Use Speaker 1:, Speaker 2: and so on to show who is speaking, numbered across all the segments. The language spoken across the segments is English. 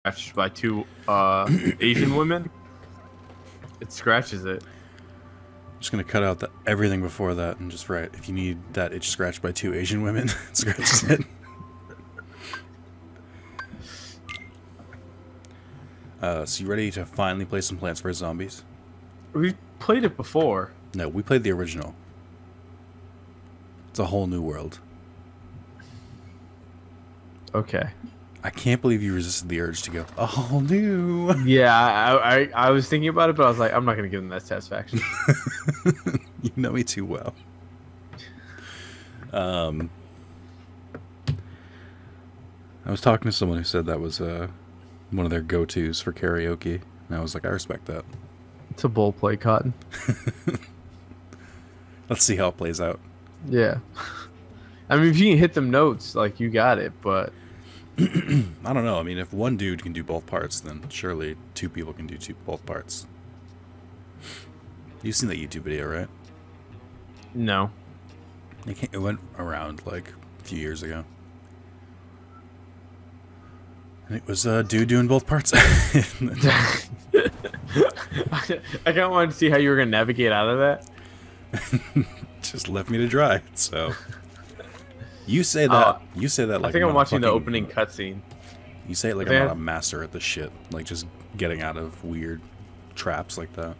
Speaker 1: scratched by two Asian women, it scratches it.
Speaker 2: I'm just gonna cut out everything before that and just write, if you need that itch scratched by two Asian women, it scratches it. So you ready to finally play some Plants vs. Zombies?
Speaker 1: We've played it before.
Speaker 2: No, we played the original. It's a whole new world.
Speaker 1: Okay.
Speaker 2: I can't believe you resisted the urge to go, a whole new.
Speaker 1: Yeah, I was thinking about it, but I was like, I'm not going to give them that satisfaction.
Speaker 2: You know me too well. I was talking to someone who said that was one of their go-tos for karaoke, and I was like, I respect that.
Speaker 1: It's a bull play, Cotton.
Speaker 2: Let's see how it plays out.
Speaker 1: Yeah. I mean, if you can hit them notes, like, you got it, but...
Speaker 2: I don't know. I mean, if one dude can do both parts, then surely two people can do both parts. You've seen that YouTube video, right?
Speaker 1: No.
Speaker 2: It went around, like, a few years ago. And it was a dude doing both parts.
Speaker 1: I kind of wanted to see how you were going to navigate out of that.
Speaker 2: Just left me to dry, so... You say that. You say that like
Speaker 1: I think I'm watching the opening cutscene.
Speaker 2: You say it like I'm not a master at this shit, like just getting out of weird traps like that.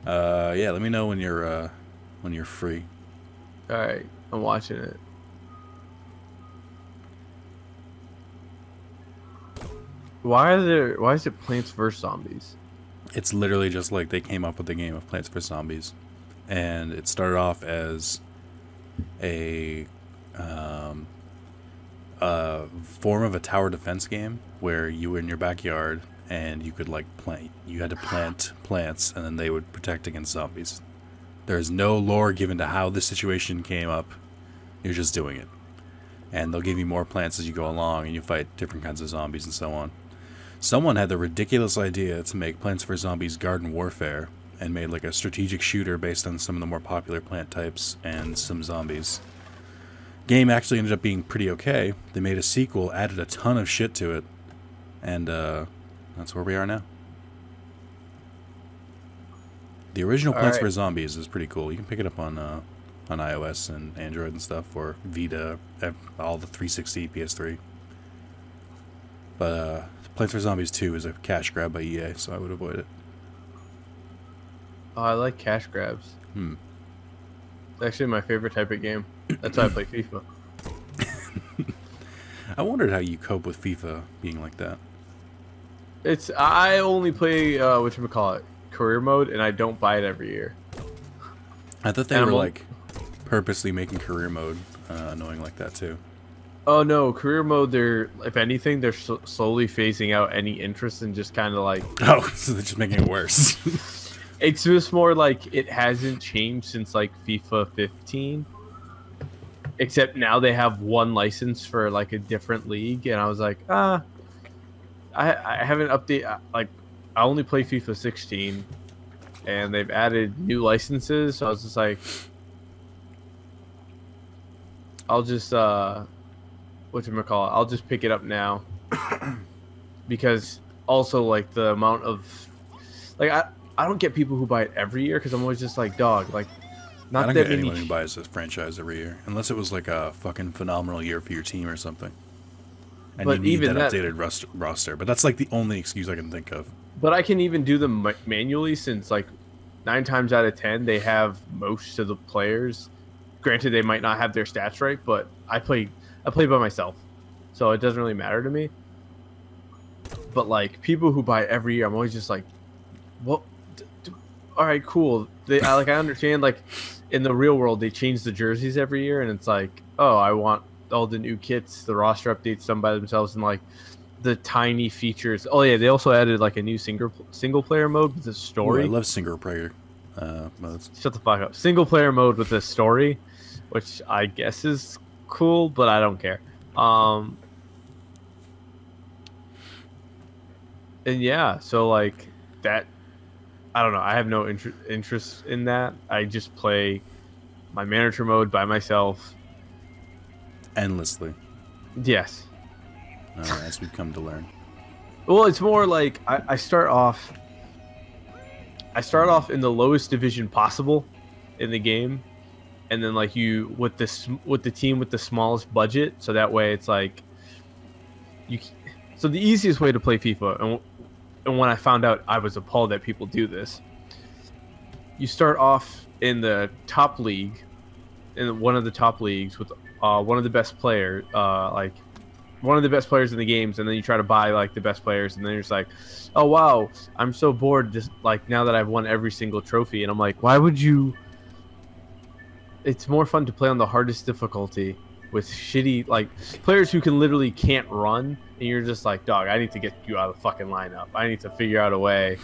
Speaker 2: Yeah. Let me know when you're free.
Speaker 1: All right, I'm watching it. Why is it Plants vs Zombies?
Speaker 2: It's literally just like they came up with the game of Plants vs Zombies, and it started off as a form of a tower defense game where you were in your backyard and you could like you had to plant plants and then they would protect against zombies. There's no lore given to how this situation came up. You're just doing it, and they'll give you more plants as you go along and you fight different kinds of zombies and so on. Someone had the ridiculous idea to make Plants vs Zombies Garden Warfare and made like a strategic shooter based on some of the more popular plant types and some zombies. Game actually ended up being pretty okay. They made a sequel, added a ton of shit to it, and that's where we are now. The original Plants vs Zombies is pretty cool. You can pick it up on iOS and Android and stuff, or Vita, all the 360, PS3. But Plants vs Zombies 2 is a cash grab by EA, so I would avoid it.
Speaker 1: Oh, I like cash grabs. It's actually my favorite type of game. That's why I play FIFA.
Speaker 2: I wondered how you cope with FIFA being like that.
Speaker 1: I only play whatchamacallit, career mode, and I don't buy it every year.
Speaker 2: I thought they were like purposely making career mode annoying like that too.
Speaker 1: Oh no, career mode, they're, if anything, they're slowly phasing out any interest in just kind of like...
Speaker 2: Oh, so they're just making it worse.
Speaker 1: It's just more like it hasn't changed since like FIFA 15. Except now they have one license for like a different league, and I was like, I haven't updated, like, I only play FIFA 16, and they've added new licenses, so I was just like, I'll just, whatchamacallit, I'll just pick it up now. Because also, like, the amount of, like, I don't get people who buy it every year, because I'm always just like, dog, like, not
Speaker 2: I don't
Speaker 1: that
Speaker 2: get
Speaker 1: many...
Speaker 2: anyone who buys this franchise every year, unless it was like a fucking phenomenal year for your team or something. And
Speaker 1: but
Speaker 2: you need
Speaker 1: even
Speaker 2: that updated roster. But that's like the only excuse I can think of.
Speaker 1: But I can even do them manually, since like 9 times out of 10 they have most of the players. Granted, they might not have their stats right, but I play by myself, so it doesn't really matter to me. But like people who buy every year, I'm always just like, what? All right, cool. I understand, like, in the real world they change the jerseys every year, and it's like, oh, I want all the new kits, the roster updates done by themselves, and like the tiny features. Oh yeah, they also added like a new single player mode with a story.
Speaker 2: Ooh, I love single player modes.
Speaker 1: Shut the fuck up. Single player mode with a story, which I guess is cool, but I don't care. And yeah, so like that, I don't know. I have no interest in that. I just play my manager mode by myself.
Speaker 2: Endlessly.
Speaker 1: Yes.
Speaker 2: as we've come to learn.
Speaker 1: Well, it's more like I start off in the lowest division possible in the game, and then like you with the team with the smallest budget, so that way it's like so the easiest way to play FIFA, and when I found out, I was appalled that people do this. You start off in the top league, in one of the top leagues with one of the best players, like one of the best players in the games, and then you try to buy like the best players, and then you're just like, oh wow, I'm so bored just like now that I've won every single trophy, and I'm like, why would you? It's more fun to play on the hardest difficulty with shitty like players who can literally can't run, and you're just like, dog, I need to get you out of the fucking lineup. I need to figure out a way.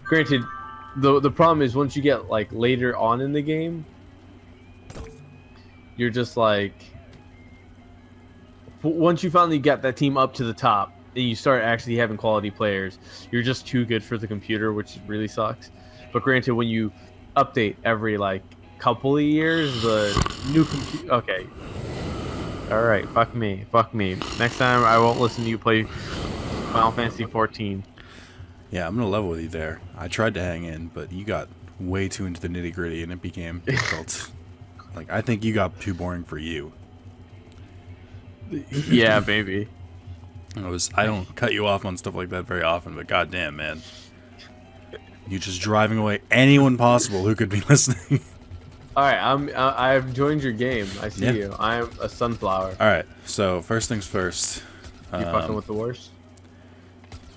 Speaker 1: Granted, the problem is once you get like later on in the game, you're just like, once you finally get that team up to the top and you start actually having quality players, you're just too good for the computer, which really sucks. But granted, when you update every like couple of years, the new computer, okay, all right, fuck me. Next time I won't listen to you play Final Fantasy 14.
Speaker 2: Yeah, I'm gonna level with you there. I tried to hang in, but you got way too into the nitty gritty, and it became difficult. Like, I think you got too boring for you.
Speaker 1: Yeah, maybe.
Speaker 2: I don't cut you off on stuff like that very often, but goddamn, man, you just driving away anyone possible who could be listening.
Speaker 1: All right, I've joined your game. I see you. I'm a sunflower.
Speaker 2: All right, so first things first.
Speaker 1: You fucking with the worst?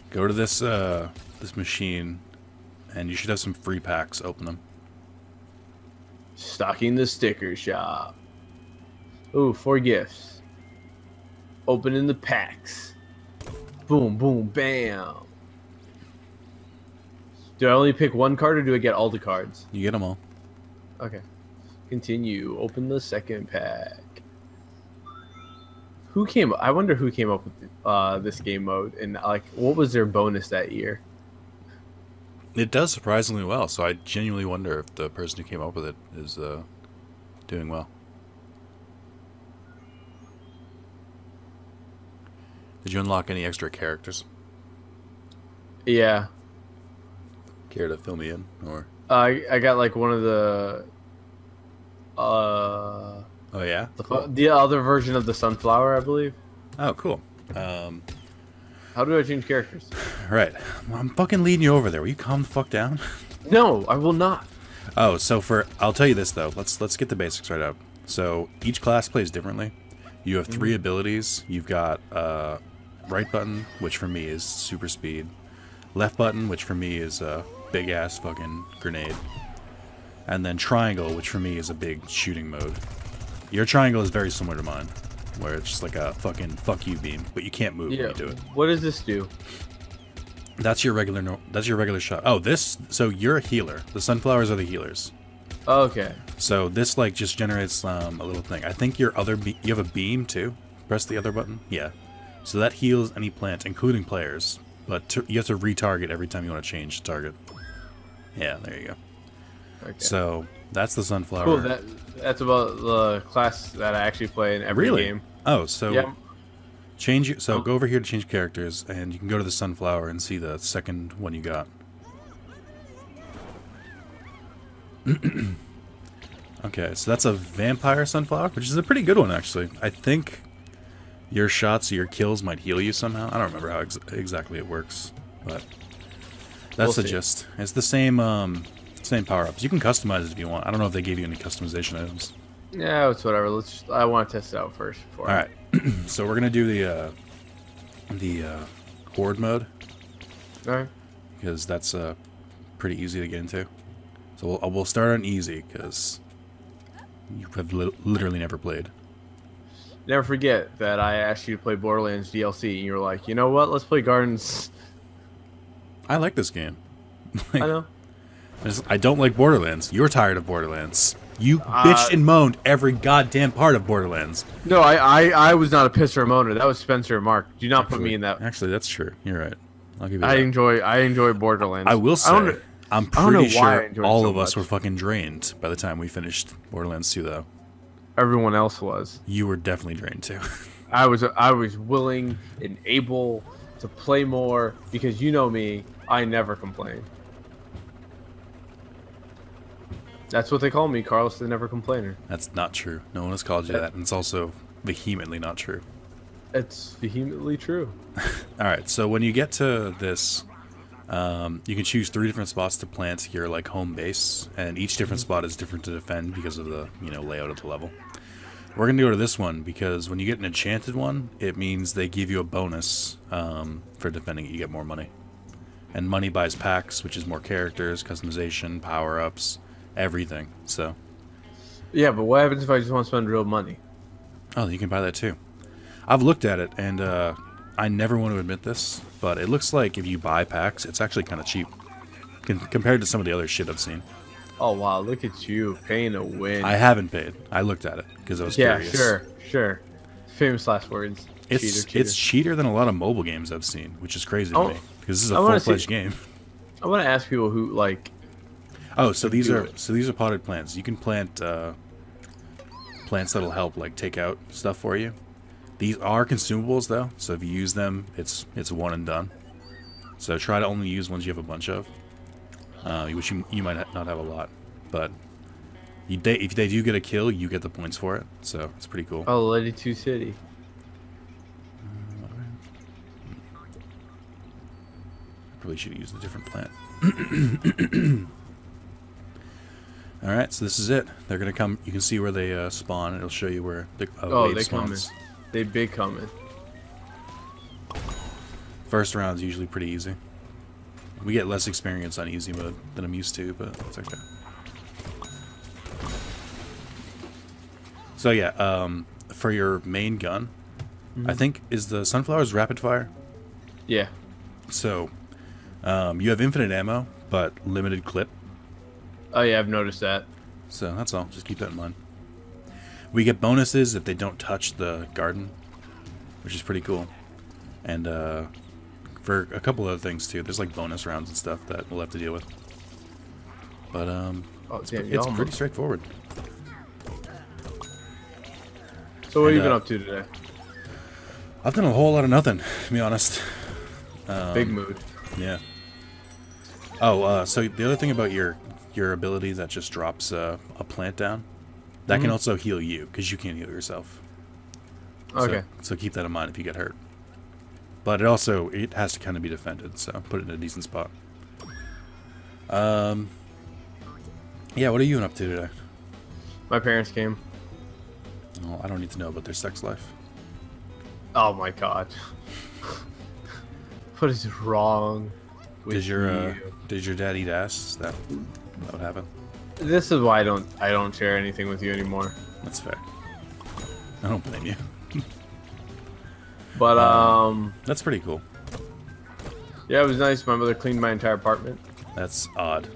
Speaker 2: Go to this this machine, and you should have some free packs. Open them.
Speaker 1: Stocking the sticker shop. Ooh, 4 gifts. Opening the packs. Boom, boom, bam. Do I only pick one card, or do I get all the cards?
Speaker 2: You get them all.
Speaker 1: Okay. Continue. Open the second pack. I wonder who came up with this game mode, and like, what was their bonus that year?
Speaker 2: It does surprisingly well, so I genuinely wonder if the person who came up with it is doing well. Did you unlock any extra characters?
Speaker 1: Yeah.
Speaker 2: Care to fill me in, or?
Speaker 1: I got like one of the.
Speaker 2: Oh yeah.
Speaker 1: The other version of the sunflower, I believe.
Speaker 2: Oh, cool.
Speaker 1: How do I change characters?
Speaker 2: Right. Well, I'm fucking leading you over there. Will you calm the fuck down?
Speaker 1: No, I will not.
Speaker 2: Oh, so I'll tell you this though. Let's get the basics right up. So each class plays differently. You have 3 abilities. You've got right button, which for me is super speed. Left button, which for me is a big ass fucking grenade. And then triangle, which for me is a big shooting mode. Your triangle is very similar to mine, where it's just like a fucking fuck you beam, but you can't move when you do it.
Speaker 1: What does this do?
Speaker 2: That's your regular shot. Oh, so you're a healer. The sunflowers are the healers.
Speaker 1: Okay.
Speaker 2: So this like just generates a little thing. I think you have a beam too. Press the other button. Yeah. So that heals any plant, including players. But you have to retarget every time you want to change target. Yeah, there you go. Okay. So that's the sunflower.
Speaker 1: Cool. That's about the class that I actually play in every game.
Speaker 2: Oh, so yeah. Go over here to change characters, and you can go to the sunflower and see the second one you got. Okay, so that's a vampire sunflower, which is a pretty good one actually. I think your shots or your kills might heal you somehow. I don't remember how exactly it works, but that's the gist. It's the same same power-ups. You can customize it if you want. I don't know if they gave you any customization items.
Speaker 1: Yeah, it's whatever. I want to test it out first.
Speaker 2: All right. So we're gonna do the horde mode.
Speaker 1: All right.
Speaker 2: Because that's pretty easy to get into. So we'll start on easy because you have literally never played.
Speaker 1: Never forget that I asked you to play Borderlands DLC, and you were like, you know what? Let's play Gardens.
Speaker 2: I like this game.
Speaker 1: I know.
Speaker 2: I don't like Borderlands. You're tired of Borderlands. You bitched and moaned every goddamn part of Borderlands.
Speaker 1: No, I was not a pisser or moaner. That was Spencer and Mark. Do not put me in that.
Speaker 2: Actually, that's true. You're right. I'll give you that.
Speaker 1: I enjoy Borderlands.
Speaker 2: I will say, I'm pretty sure all of us were fucking drained by the time we finished Borderlands 2, though.
Speaker 1: Everyone else was.
Speaker 2: You were definitely drained, too.
Speaker 1: I was willing and able to play more because you know me, I never complain. That's what they call me, Carlos the Never Complainer.
Speaker 2: That's not true. No one has called you that, and it's also vehemently not true.
Speaker 1: It's vehemently true.
Speaker 2: All right, so when you get to this, you can choose 3 different spots to plant your like home base, and each different spot is different to defend because of the layout of the level. We're gonna go to this one because when you get an enchanted one, it means they give you a bonus for defending it. You get more money, and money buys packs, which is more characters, customization, power-ups, everything. So
Speaker 1: yeah, but what happens if I just want to spend real money?
Speaker 2: Oh, you can buy that too. I've looked at it, and I never want to admit this, but it looks like if you buy packs, it's actually kind of cheap compared to some of the other shit I've seen.
Speaker 1: Oh wow, look at you paying to win.
Speaker 2: I haven't paid. I looked at it because I was curious.
Speaker 1: Yeah, sure. Famous last words.
Speaker 2: Cheater. It's cheater than a lot of mobile games I've seen, which is crazy to me because this is a full-fledged game.
Speaker 1: I want to ask people who like.
Speaker 2: Oh, so these are potted plants. You can plant plants that'll help like take out stuff for you. These are consumables though, so if you use them, it's one and done. So try to only use ones you have a bunch of, which you might not have a lot, but if they do get a kill, you get the points for it. So it's pretty cool.
Speaker 1: Oh, Lady 2 City.
Speaker 2: Probably should have used a different plant. Alright, so this is it. They're going to come. You can see where they spawn. It'll show you where the wave spawns.
Speaker 1: Coming. They big coming.
Speaker 2: First round's usually pretty easy. We get less experience on easy mode than I'm used to, but it's okay. So yeah, for your main gun, I think, is the Sunflower's rapid fire?
Speaker 1: Yeah.
Speaker 2: So, you have infinite ammo, but limited clip.
Speaker 1: Oh yeah, I've noticed that.
Speaker 2: So that's all. Just keep that in mind. We get bonuses if they don't touch the garden, which is pretty cool. And for a couple other things too. There's like bonus rounds and stuff that we'll have to deal with. But it's pretty straightforward.
Speaker 1: So what have you been up to today?
Speaker 2: I've done a whole lot of nothing, to be honest.
Speaker 1: Big mood.
Speaker 2: Yeah. Oh, so the other thing about your ability that just drops a plant down, that can also heal you, because you can't heal yourself.
Speaker 1: Okay.
Speaker 2: So keep that in mind if you get hurt. But it has to kind of be defended, so put it in a decent spot. Yeah, what are you up to today?
Speaker 1: My parents came.
Speaker 2: Well, I don't need to know about their sex life.
Speaker 1: Oh my god. What is wrong with you?
Speaker 2: Did your dad eat ass? Is that what happened?
Speaker 1: This is why I don't share anything with you anymore.
Speaker 2: That's fair. I don't blame you.
Speaker 1: But
Speaker 2: that's pretty cool.
Speaker 1: Yeah, it was nice. My mother cleaned my entire apartment.
Speaker 2: That's odd.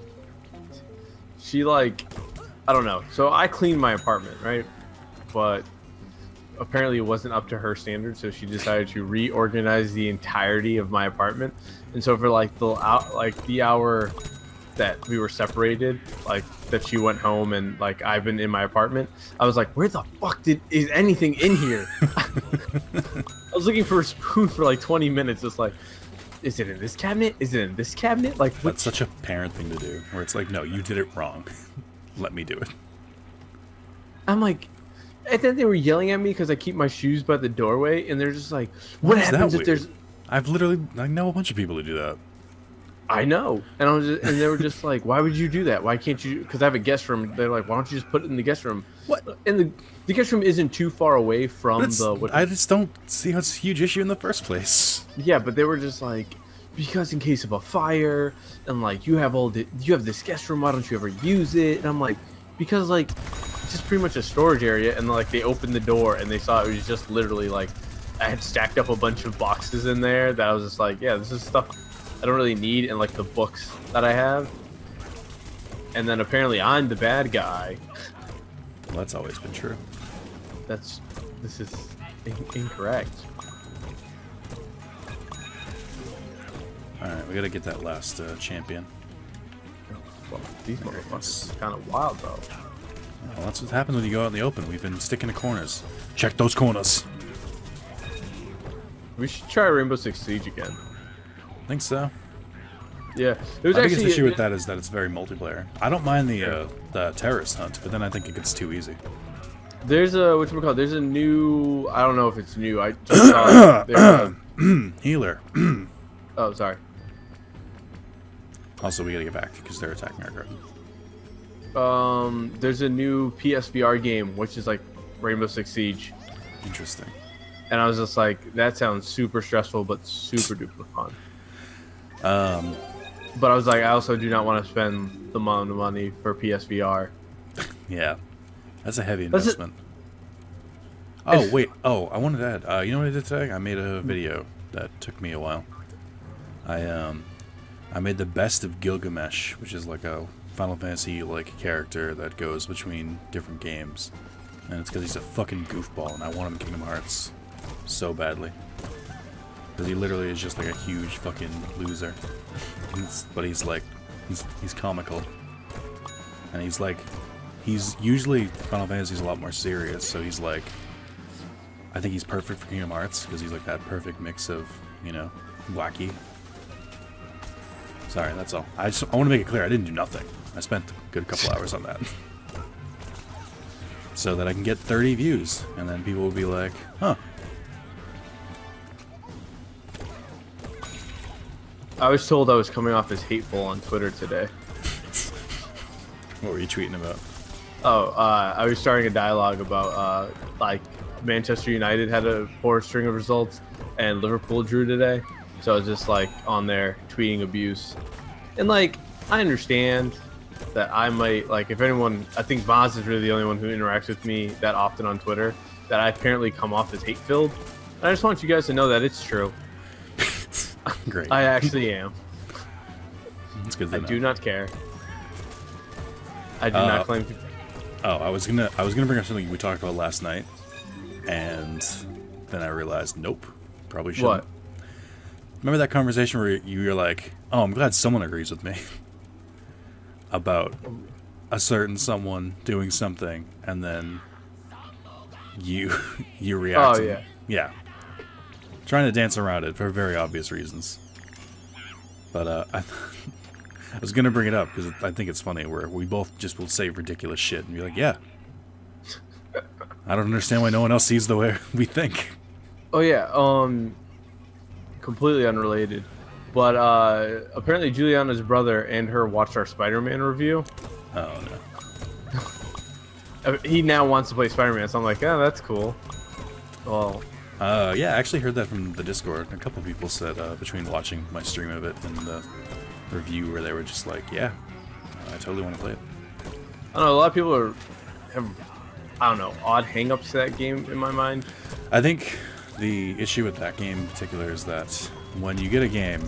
Speaker 1: She I don't know. So I cleaned my apartment, right? But apparently it wasn't up to her standards, so she decided to reorganize the entirety of my apartment. And so for the hour that we were separated, that she went home and I've been in my apartment, I was like, where the fuck is anything in here? I was looking for a spoon for 20 minutes, just is it in this cabinet? Is it in this cabinet?
Speaker 2: That's such a parent thing to do, where it's like, no, you did it wrong. Let me do it.
Speaker 1: I'm like, and then they were yelling at me because I keep my shoes by the doorway, and they're just like, what happens if there's...
Speaker 2: I know a bunch of people who do that.
Speaker 1: I know. And they were just like, why would you do that? Why can't you? Because I have a guest room. They're like, why don't you just put it in the guest room?
Speaker 2: What?
Speaker 1: And the guest room isn't too far away from
Speaker 2: I just don't see how it's a huge issue in the first place.
Speaker 1: Yeah, but they were just like, because in case of a fire, and you have this guest room, why don't you ever use it? And I'm like, because it's just pretty much a storage area, and they opened the door and they saw it was just literally I had stacked up a bunch of boxes in there that I was just like, yeah, this is stuff I don't really need, and the books that I have. And then apparently I'm the bad guy.
Speaker 2: Well, that's always been true.
Speaker 1: This is incorrect.
Speaker 2: Alright, we gotta get that last champion.
Speaker 1: Well, these motherfuckers are kind of wild though.
Speaker 2: Well, that's what happens when you go out in the open. We've been sticking to corners. Check those corners.
Speaker 1: We should try Rainbow Six Siege again.
Speaker 2: I think so.
Speaker 1: Yeah, it was
Speaker 2: My
Speaker 1: actually
Speaker 2: biggest issue with that is that it's very multiplayer. I don't mind the terrorist hunt, but then I think it gets too easy.
Speaker 1: There's a whatchamacallit, there's a new, I don't know if it's new. I just saw it.
Speaker 2: Healer.
Speaker 1: Oh, sorry.
Speaker 2: Also, we gotta get back because they're attacking our garden.
Speaker 1: There's a new PSVR game which is like Rainbow Six Siege.
Speaker 2: Interesting.
Speaker 1: And I was just like, that sounds super stressful but super duper fun. But I was like, I also do not want to spend the amount of money for PSVR.
Speaker 2: Yeah, that's a heavy investment. Oh wait, I wanted to add. You know what I did today? I made a video that took me a while. I made the best of Gilgamesh, which is like a Final Fantasy like character that goes between different games, and it's because he's a fucking goofball, and I want him in Kingdom Hearts so badly. Because he literally is just like a huge fucking loser. But he's like, he's comical. And he's usually, Final Fantasy's a lot more serious, so he's like, I think he's perfect for Kingdom Hearts, because he's like that perfect mix of, you know, wacky. Sorry, that's all. I want to make it clear, I didn't do nothing. I spent a good couple hours on that. So that I can get 30 views, and then people will be like, huh.
Speaker 1: I was told I was coming off as hateful on Twitter today.
Speaker 2: What were you tweeting about?
Speaker 1: Oh, I was starting a dialogue about like Manchester United had a poor string of results and Liverpool drew today. So I was just like on there tweeting abuse. And like, I understand that I might, like, if anyone, I think Vaz is really the only one who interacts with me that often on Twitter, that I apparently come off as hate-filled. And I just want you guys to know that it's true.
Speaker 2: Great.
Speaker 1: I actually am.
Speaker 2: That's good to know.
Speaker 1: I do not care. I do not claim to.
Speaker 2: Oh, I was gonna bring up something we talked about last night, and then I realized, nope, probably shouldn't.
Speaker 1: What?
Speaker 2: Remember that conversation where you were like, "Oh, I'm glad someone agrees with me," about a certain someone doing something, and then you react.
Speaker 1: Oh yeah.
Speaker 2: Yeah. Trying to dance around it for very obvious reasons. But I was gonna bring it up because I think it's funny where we both just will say ridiculous shit and be like, yeah. I don't understand why no one else sees the way we think.
Speaker 1: Oh yeah, completely unrelated. But apparently Juliana's brother and her watched our Spider-Man review.
Speaker 2: Oh
Speaker 1: no. He now wants to play Spider-Man, so I'm like, oh, that's cool. Well.
Speaker 2: Yeah, I actually heard that from the Discord. A couple people said between watching my stream of it and the review where they were just like, yeah, I totally want to play it.
Speaker 1: I don't know, a lot of people have, I don't know, odd hang-ups to that game in my mind.
Speaker 2: I think the issue with that game in particular is that when you get a game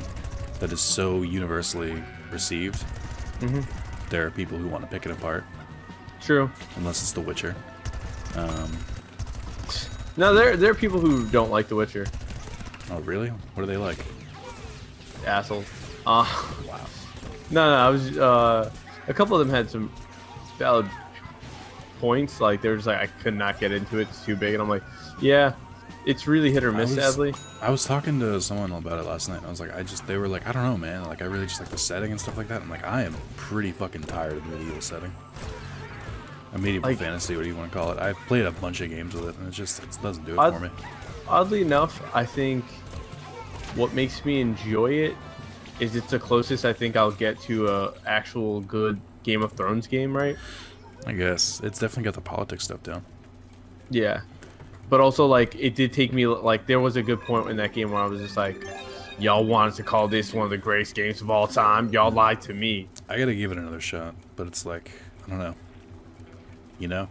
Speaker 2: that is so universally received, there are people who want to pick it apart.
Speaker 1: True.
Speaker 2: Unless it's The Witcher.
Speaker 1: No, there are people who don't like The Witcher.
Speaker 2: Oh, really? What do they like?
Speaker 1: Assholes.
Speaker 2: Wow.
Speaker 1: No, I was, a couple of them had some valid points. Like, they were just like, I could not get into it, it's too big. And I'm like, yeah, it's really hit or miss, sadly.
Speaker 2: I was talking to someone about it last night, and I was like, they were like, I don't know, man. Like, I really just like the setting and stuff like that. I'm like, I am pretty fucking tired of the medieval setting. A medieval fantasy, what do you want to call it? I've played a bunch of games with it, and it doesn't do it for me.
Speaker 1: Oddly enough, I think what makes me enjoy it is it's the closest I think I'll get to a actual good Game of Thrones game, right?
Speaker 2: I guess. It's definitely got the politics stuff down.
Speaker 1: Yeah. But also, like, it did take me, like, there was a good point in that game where I was just like, y'all wanted to call this one of the greatest games of all time. Y'all lied to me.
Speaker 2: I gotta give it another shot, but it's like, I don't know. You know?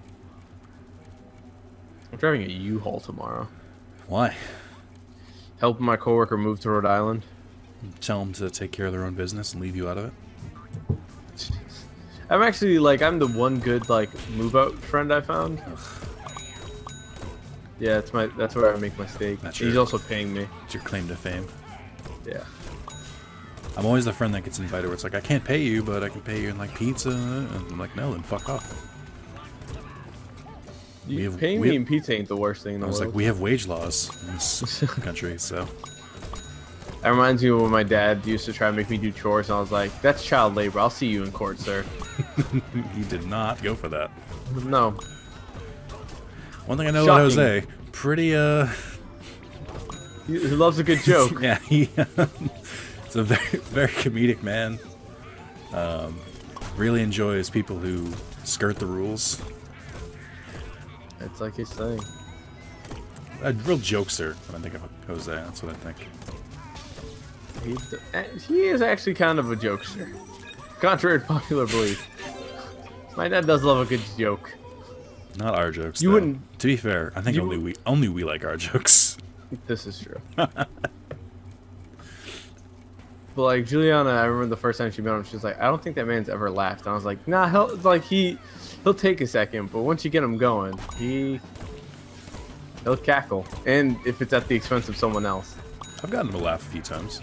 Speaker 1: I'm driving a U-Haul tomorrow.
Speaker 2: Why?
Speaker 1: Helping my coworker move to Rhode Island.
Speaker 2: Tell them to take care of their own business and leave you out of it?
Speaker 1: I'm actually, like, I'm the one good, like, move-out friend I found.
Speaker 2: Ugh.
Speaker 1: Yeah, that's where I make my stake. He's also paying me.
Speaker 2: It's your claim to fame.
Speaker 1: Yeah.
Speaker 2: I'm always the friend that gets invited where it's like, I can't pay you, but I can pay you in, like, pizza. And I'm like, no, then fuck off.
Speaker 1: Paying me in pizza ain't the worst thing in the
Speaker 2: I was
Speaker 1: world.
Speaker 2: like, we have wage laws in this country, so.
Speaker 1: That reminds me of when my dad used to try to make me do chores, and I was like, that's child labor. I'll see you in court, sir.
Speaker 2: He did not go for that.
Speaker 1: No.
Speaker 2: One thing I know about Jose, pretty,
Speaker 1: He loves a good joke.
Speaker 2: yeah, he's a very, very comedic man. Really enjoys people who skirt the rules.
Speaker 1: It's like his thing.
Speaker 2: A real jokester when I think of Jose, that's what I think.
Speaker 1: He is actually kind of a jokester. Contrary to popular belief. My dad does love a good joke.
Speaker 2: Not our jokes,
Speaker 1: You
Speaker 2: though.
Speaker 1: wouldn't...
Speaker 2: To be fair, I think only we like our jokes.
Speaker 1: This is true. But like Juliana, I remember the first time she met him, she was like, I don't think that man's ever laughed. And I was like, nah, he'll take a second, but once you get him going, he'll cackle. And if it's at the expense of someone else.
Speaker 2: I've gotten him to laugh a few times.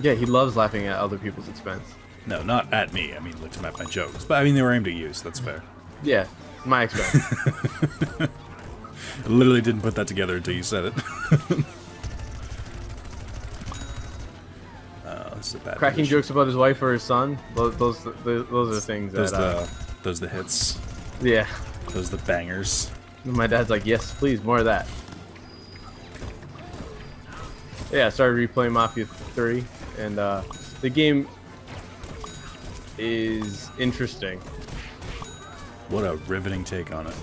Speaker 1: Yeah, he loves laughing at other people's expense.
Speaker 2: No, not at me. I mean, like at my jokes. But I mean, they were aimed at you, so that's fair.
Speaker 1: Yeah, my expense.
Speaker 2: I literally didn't put that together until you said it. This is a bad
Speaker 1: Cracking
Speaker 2: position.
Speaker 1: jokes about his wife or his son. Those are the things that.
Speaker 2: Those the hits.
Speaker 1: Yeah.
Speaker 2: Those the bangers.
Speaker 1: My dad's like, yes, please, more of that. Yeah, I started replaying Mafia 3, and the game is interesting.
Speaker 2: What a riveting take on it.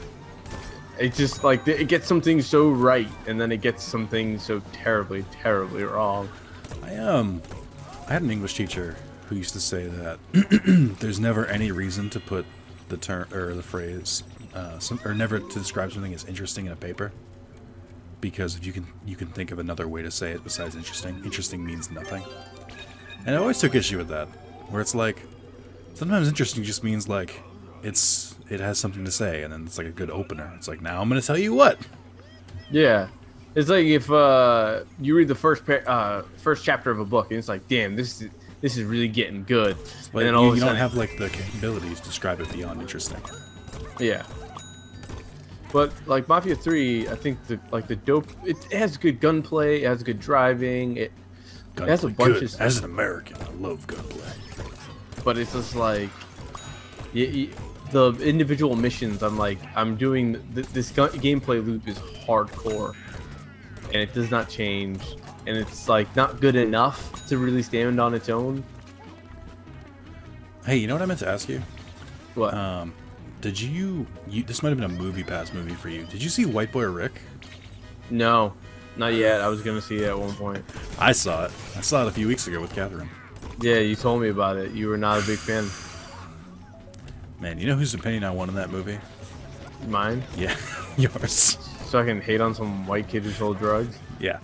Speaker 1: It just, like, it gets some things so right, and then it gets some things so terribly, terribly wrong.
Speaker 2: I had an English teacher who used to say that there's never any reason to put the term or the phrase, or never to describe something as interesting in a paper. Because if you can think of another way to say it besides interesting. Interesting means nothing. And I always took issue with that, where it's like sometimes interesting just means like it has something to say, and then it's like a good opener. It's like, now I'm gonna tell you what.
Speaker 1: Yeah, it's like if you read the first chapter of a book, and it's like, damn, this is really getting good.
Speaker 2: But
Speaker 1: and then
Speaker 2: you don't have like the capabilities to describe it beyond interesting.
Speaker 1: Yeah. But like Mafia 3, I think the dope. It has good gunplay. It has good driving. It has a bunch of stuff.
Speaker 2: As an American, I love gunplay.
Speaker 1: But it's just like the individual missions. I'm doing this gameplay loop is hardcore, and it does not change. And it's like not good enough to really stand on its own.
Speaker 2: Hey, you know what I meant to ask you?
Speaker 1: What?
Speaker 2: Did you this might have been a movie pass movie for you. Did you see White Boy Rick?
Speaker 1: No, not yet. I was gonna see it at one point.
Speaker 2: I saw it. I saw it a few weeks ago with Catherine.
Speaker 1: Yeah, you told me about it. You were not a big fan.
Speaker 2: Man, you know whose opinion I won in that movie?
Speaker 1: Mine?
Speaker 2: Yeah, yours.
Speaker 1: So I can hate on some white kid who sold drugs?
Speaker 2: Yeah.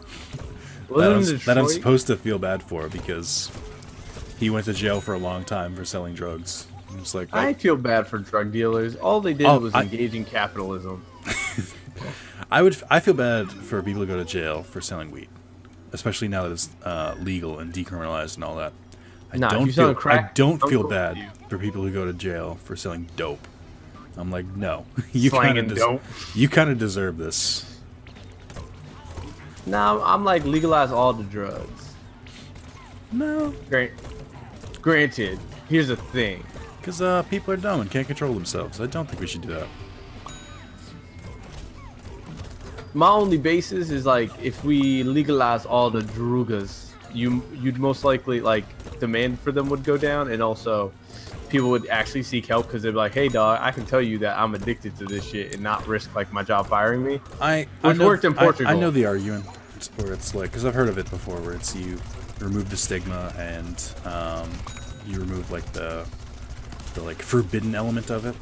Speaker 1: Wasn't
Speaker 2: That I'm supposed to feel bad for because he went to jail for a long time for selling drugs. It's like,
Speaker 1: I feel bad for drug dealers. All they did was engage in capitalism.
Speaker 2: I feel bad for people who go to jail for selling weed, especially now that it's legal and decriminalized and all that. I don't feel bad for people who go to jail for selling dope. I'm like, no, you kind of deserve this.
Speaker 1: No, I'm like, legalize all the drugs.
Speaker 2: No,
Speaker 1: granted, here's the thing.
Speaker 2: Because people are dumb and can't control themselves. I don't think we should do that.
Speaker 1: My only basis is like, if we legalize all the drugas, you'd most likely like demand for them would go down, and also people would actually seek help because they'd be like, hey dog, I can tell you that I'm addicted to this shit and not risk like my job firing me. Which worked in Portugal.
Speaker 2: I know the argument where it's like, because I've heard of it before, where it's you remove the stigma and you remove like the like forbidden element of it.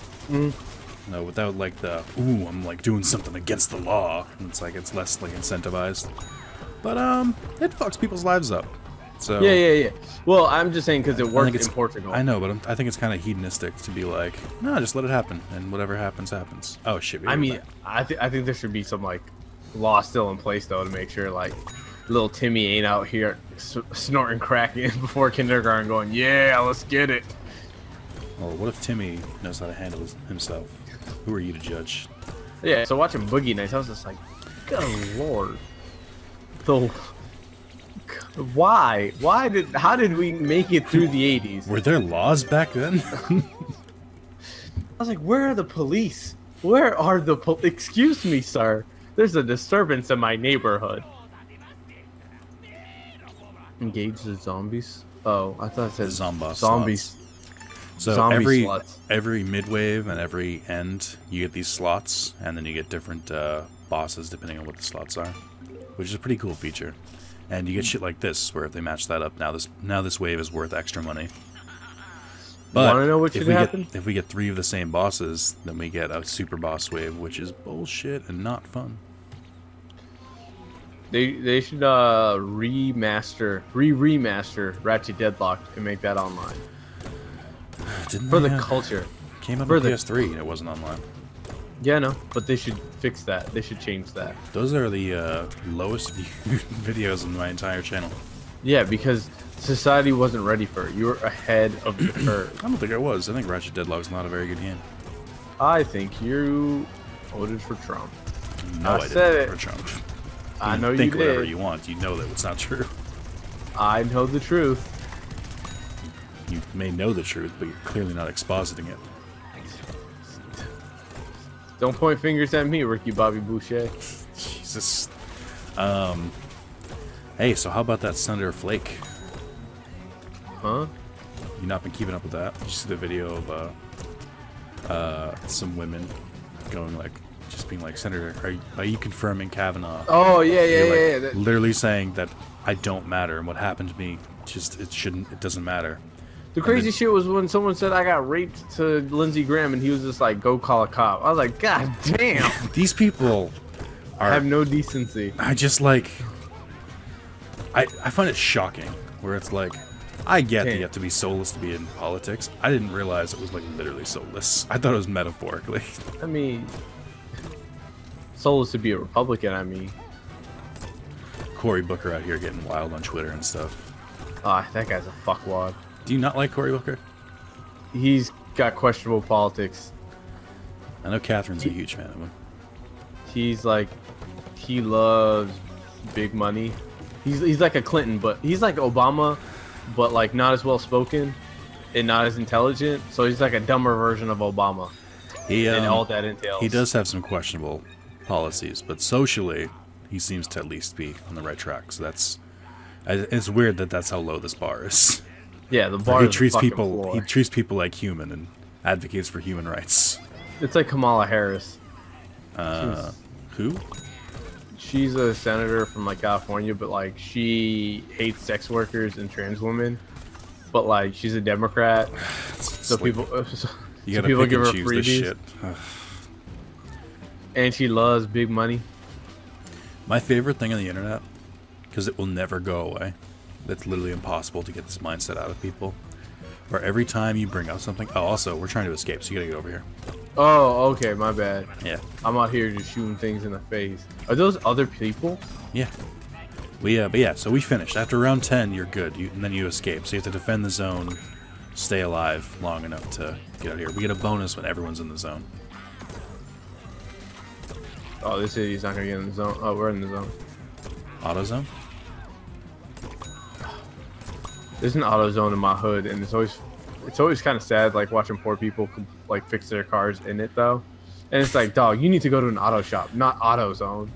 Speaker 2: No, without like the ooh, I'm like doing something against the law. And it's like it's less like incentivized. But it fucks people's lives up. So
Speaker 1: yeah. Well, I'm just saying because it worked in Portugal.
Speaker 2: I know, but I think it's kind of hedonistic to be like, no, just let it happen, and whatever happens, happens. Oh shit.
Speaker 1: I mean, I think there should be some like law still in place though to make sure like little Timmy ain't out here snorting crack before kindergarten, going, yeah, let's get it.
Speaker 2: Or what if Timmy knows how to handle himself? Who are you to judge?
Speaker 1: Yeah, so watching Boogie Nights, I was just like, good lord. So, why? How did we make it through the 80s?
Speaker 2: Were there laws back then?
Speaker 1: I was like, where are the police? Where are the Excuse me, sir. There's a disturbance in my neighborhood. Engage the zombies? Oh, I thought it said
Speaker 2: Zombies.
Speaker 1: zombies.
Speaker 2: So
Speaker 1: Zombie slots.
Speaker 2: every midwave and every end, you get these slots, and then you get different bosses depending on what the slots are, which is a pretty cool feature. And you get shit like this, where if they match that up, now this wave is worth extra money. But
Speaker 1: wanna know what should happen?
Speaker 2: if we get 3 of the same bosses, then we get a super boss wave, which is bullshit and not fun.
Speaker 1: They should remaster Ratchet Deadlock and make that online. For the culture.
Speaker 2: Came out
Speaker 1: For
Speaker 2: on
Speaker 1: the
Speaker 2: PS3 and it wasn't online.
Speaker 1: Yeah, no, but they should fix that. They should change that.
Speaker 2: Those are the lowest viewed videos on my entire channel.
Speaker 1: Yeah, because society wasn't ready for it. You were ahead of the curve.
Speaker 2: I don't think I was. I think Ratchet Deadlock's not a very good game.
Speaker 1: I think you voted for Trump.
Speaker 2: No, I
Speaker 1: said
Speaker 2: didn't
Speaker 1: it.
Speaker 2: vote for Trump.
Speaker 1: I know you
Speaker 2: think
Speaker 1: did.
Speaker 2: whatever you want. You know that it's not true.
Speaker 1: I know the truth.
Speaker 2: You may know the truth, but you're clearly not expositing it.
Speaker 1: Don't point fingers at me, Ricky Bobby Boucher.
Speaker 2: Jesus. Hey, so how about that Senator Flake?
Speaker 1: Huh?
Speaker 2: You not been keeping up with that? You see the video of some women going like, just being like, Senator, are you confirming Kavanaugh?
Speaker 1: Oh yeah,
Speaker 2: You're literally saying that I don't matter, and what happened to me, it doesn't matter.
Speaker 1: The crazy shit was when someone said I got raped to Lindsey Graham, and he was just like, "Go call a cop." I was like, "God damn!"
Speaker 2: These people
Speaker 1: have no decency.
Speaker 2: I just like, I find it shocking where it's like, I get that you have to be soulless to be in politics. I didn't realize it was like literally soulless. I thought it was metaphorically.
Speaker 1: I mean, soulless to be a Republican. I mean,
Speaker 2: Cory Booker out here getting wild on Twitter and stuff.
Speaker 1: Ah, that guy's a fuckwad.
Speaker 2: Do you not like Cory Booker?
Speaker 1: He's got questionable politics.
Speaker 2: I know Catherine's a huge fan of him.
Speaker 1: He's like, he loves big money. He's like a Clinton, but he's like Obama, but like not as well spoken and not as intelligent. So he's like a dumber version of Obama. And all that entails.
Speaker 2: He does have some questionable policies, but socially, he seems to at least be on the right track. So it's weird that that's how low this bar is.
Speaker 1: Yeah, the bar.
Speaker 2: He treats people like human and advocates for human rights.
Speaker 1: It's like Kamala Harris.
Speaker 2: Who?
Speaker 1: She's a senator from like California, but like she hates sex workers and trans women. But like she's a Democrat, so people
Speaker 2: You gotta
Speaker 1: people
Speaker 2: pick
Speaker 1: give
Speaker 2: and
Speaker 1: her
Speaker 2: choose
Speaker 1: freebies.
Speaker 2: this shit.
Speaker 1: And she loves big money.
Speaker 2: My favorite thing on the internet, because it will never go away, it's literally impossible to get this mindset out of people, where every time you bring up something, oh, also, we're trying to escape, so you gotta get over here.
Speaker 1: Oh, okay, my bad.
Speaker 2: Yeah.
Speaker 1: I'm out here just shooting things in the face. Are those other people?
Speaker 2: Yeah. But yeah, so we finished. After round 10, you're good, and then you escape. So you have to defend the zone, stay alive long enough to get out here. We get a bonus when everyone's in the zone.
Speaker 1: Oh, this city's not gonna get in the zone. Oh, we're in the zone.
Speaker 2: Auto zone?
Speaker 1: There's an auto zone in my hood, and it's always kind of sad, like watching poor people like fix their cars in it though. And it's like, dog, you need to go to an auto shop, not auto zone.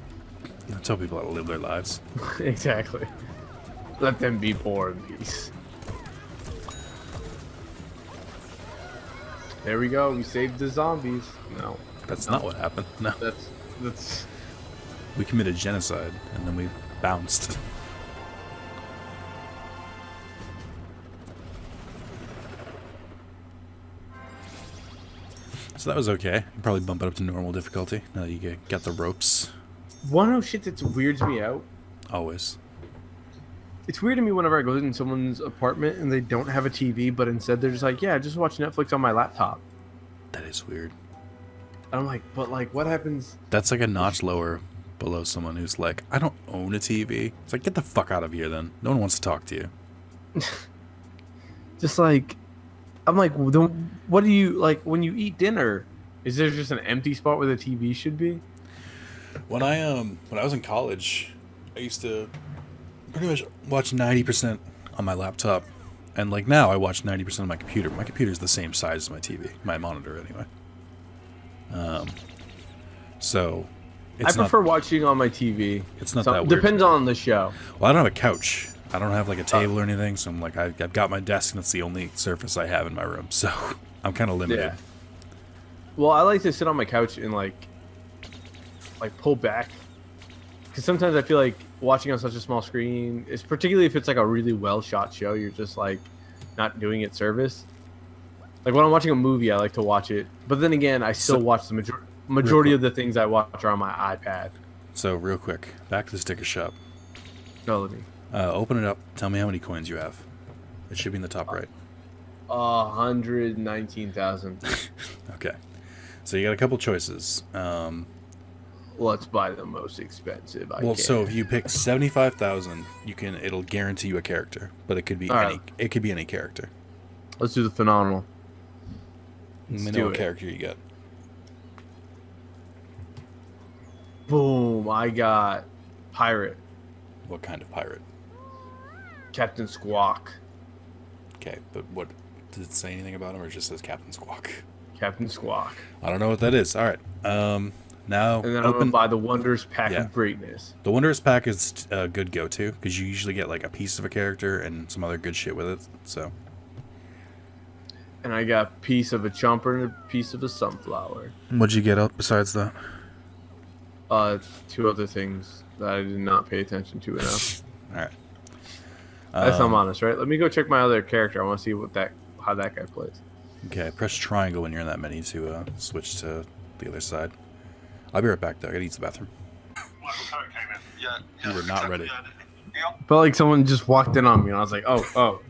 Speaker 2: I tell people how to live their lives.
Speaker 1: Exactly. Let them be poor in peace. There we go. We saved the zombies. No,
Speaker 2: That's not what happened. No.
Speaker 1: That's.
Speaker 2: We committed genocide, and then we bounced. So that was okay. You probably bump it up to normal difficulty now that you got the ropes.
Speaker 1: One of those shit that weirds me out.
Speaker 2: Always.
Speaker 1: It's weird to me whenever I go in someone's apartment and they don't have a TV, but instead they're just like, yeah, just watch Netflix on my laptop.
Speaker 2: That is weird.
Speaker 1: And I'm like, but like, what happens?
Speaker 2: That's like a notch lower below someone who's like, I don't own a TV. It's like, get the fuck out of here then. No one wants to talk to you.
Speaker 1: Just like, I'm like, well, what do you like when you eat dinner? Is there just an empty spot where the TV should be?
Speaker 2: When I was in college, I used to pretty much watch 90% on my laptop, and like now I watch 90% on my computer. My computer's the same size as my TV, my monitor anyway. So
Speaker 1: I prefer watching on my TV.
Speaker 2: It's not that weird.
Speaker 1: Depends on the show.
Speaker 2: Well, I don't have a couch. I don't have like a table or anything, so I'm like I've got my desk, and that's the only surface I have in my room. So I'm kind of limited.
Speaker 1: Yeah. Well, I like to sit on my couch and like pull back, because sometimes I feel like watching on such a small screen is, particularly if it's like a really well shot show, you're just like not doing it service. Like when I'm watching a movie, I like to watch it, but then again, I still watch the majority of the things I watch are on my iPad.
Speaker 2: So real quick, back to the sticker shop.
Speaker 1: No, let me
Speaker 2: open it up. Tell me how many coins you have. It should be in the top right.
Speaker 1: 119,000.
Speaker 2: Okay, so you got a couple choices.
Speaker 1: Let's buy the most expensive.
Speaker 2: So if you pick 75,000, it'll guarantee you a character, but it could be It could be any character.
Speaker 1: Let's do the phenomenal.
Speaker 2: Let me know what character you get.
Speaker 1: Boom! I got pirate.
Speaker 2: What kind of pirate?
Speaker 1: Captain Squawk.
Speaker 2: Okay, but what does it say anything about him, or it just says Captain Squawk?
Speaker 1: Captain Squawk.
Speaker 2: I don't know what that is. All right. Now
Speaker 1: and then I'm gonna buy the Wonders Pack of Greatness.
Speaker 2: The Wonders Pack is a good go-to because you usually get like a piece of a character and some other good shit with it. So.
Speaker 1: And I got a piece of a chomper and a piece of a sunflower.
Speaker 2: What'd you get up besides that?
Speaker 1: 2 other things that I did not pay attention to enough.
Speaker 2: All right.
Speaker 1: That's I'm honest, right? Let me go check my other character. I want to see how that guy plays.
Speaker 2: Okay, press triangle when you're in that menu to switch to the other side. I'll be right back, though. I gotta use the bathroom. You were not ready.
Speaker 1: Felt like someone just walked in on me, and I was like, oh.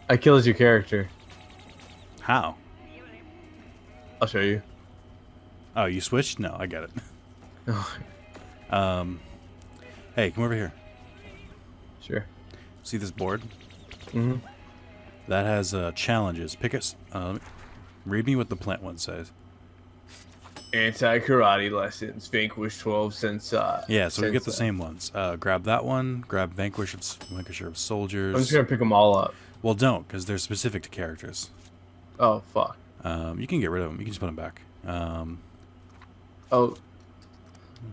Speaker 1: I killed your character.
Speaker 2: How?
Speaker 1: I'll show you.
Speaker 2: Oh, you switched? No, I get it. Hey, come over here.
Speaker 1: Sure.
Speaker 2: See this board?
Speaker 1: Mm-hmm.
Speaker 2: That has challenges. Pick us. Read me what the plant one says.
Speaker 1: Anti-karate lessons. Vanquish 12 sensei.
Speaker 2: Yeah, so we get the same ones. Grab that one. Grab Vanquisher of Soldiers.
Speaker 1: I'm just going to pick them all up.
Speaker 2: Well, don't, because they're specific to characters.
Speaker 1: Oh, fuck.
Speaker 2: You can get rid of them. You can just put them back.
Speaker 1: Oh.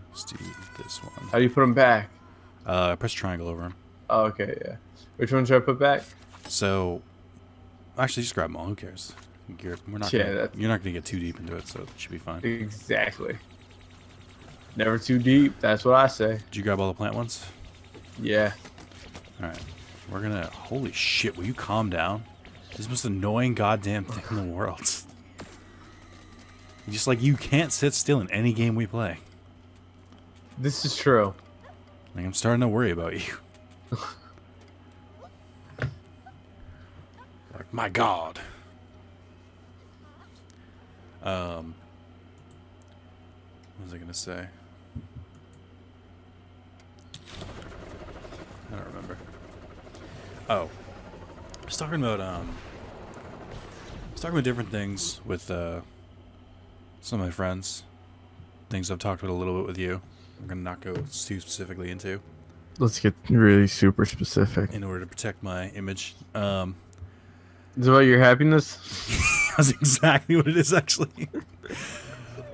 Speaker 2: Let's do this one.
Speaker 1: How do you put them back?
Speaker 2: Press triangle over them.
Speaker 1: Oh, okay, yeah. Which one should I put back?
Speaker 2: So, actually, just grab them all. Who cares? You're not going to get too deep into it, so it should be fine.
Speaker 1: Exactly. Never too deep. That's what I say.
Speaker 2: Did you grab all the plant ones?
Speaker 1: Yeah.
Speaker 2: All right. We're going to... Holy shit, will you calm down? This is the most annoying goddamn thing in the world. Just like, you can't sit still in any game we play.
Speaker 1: This is true.
Speaker 2: Like, I'm starting to worry about you. Like, my God. What was I gonna say? I don't remember. Oh, I was talking about different things with some of my friends. Things I've talked about a little bit with you. I'm gonna not go too specifically into.
Speaker 1: Let's get really super specific.
Speaker 2: In order to protect my image.
Speaker 1: Is it about your happiness?
Speaker 2: That's exactly what it is, actually.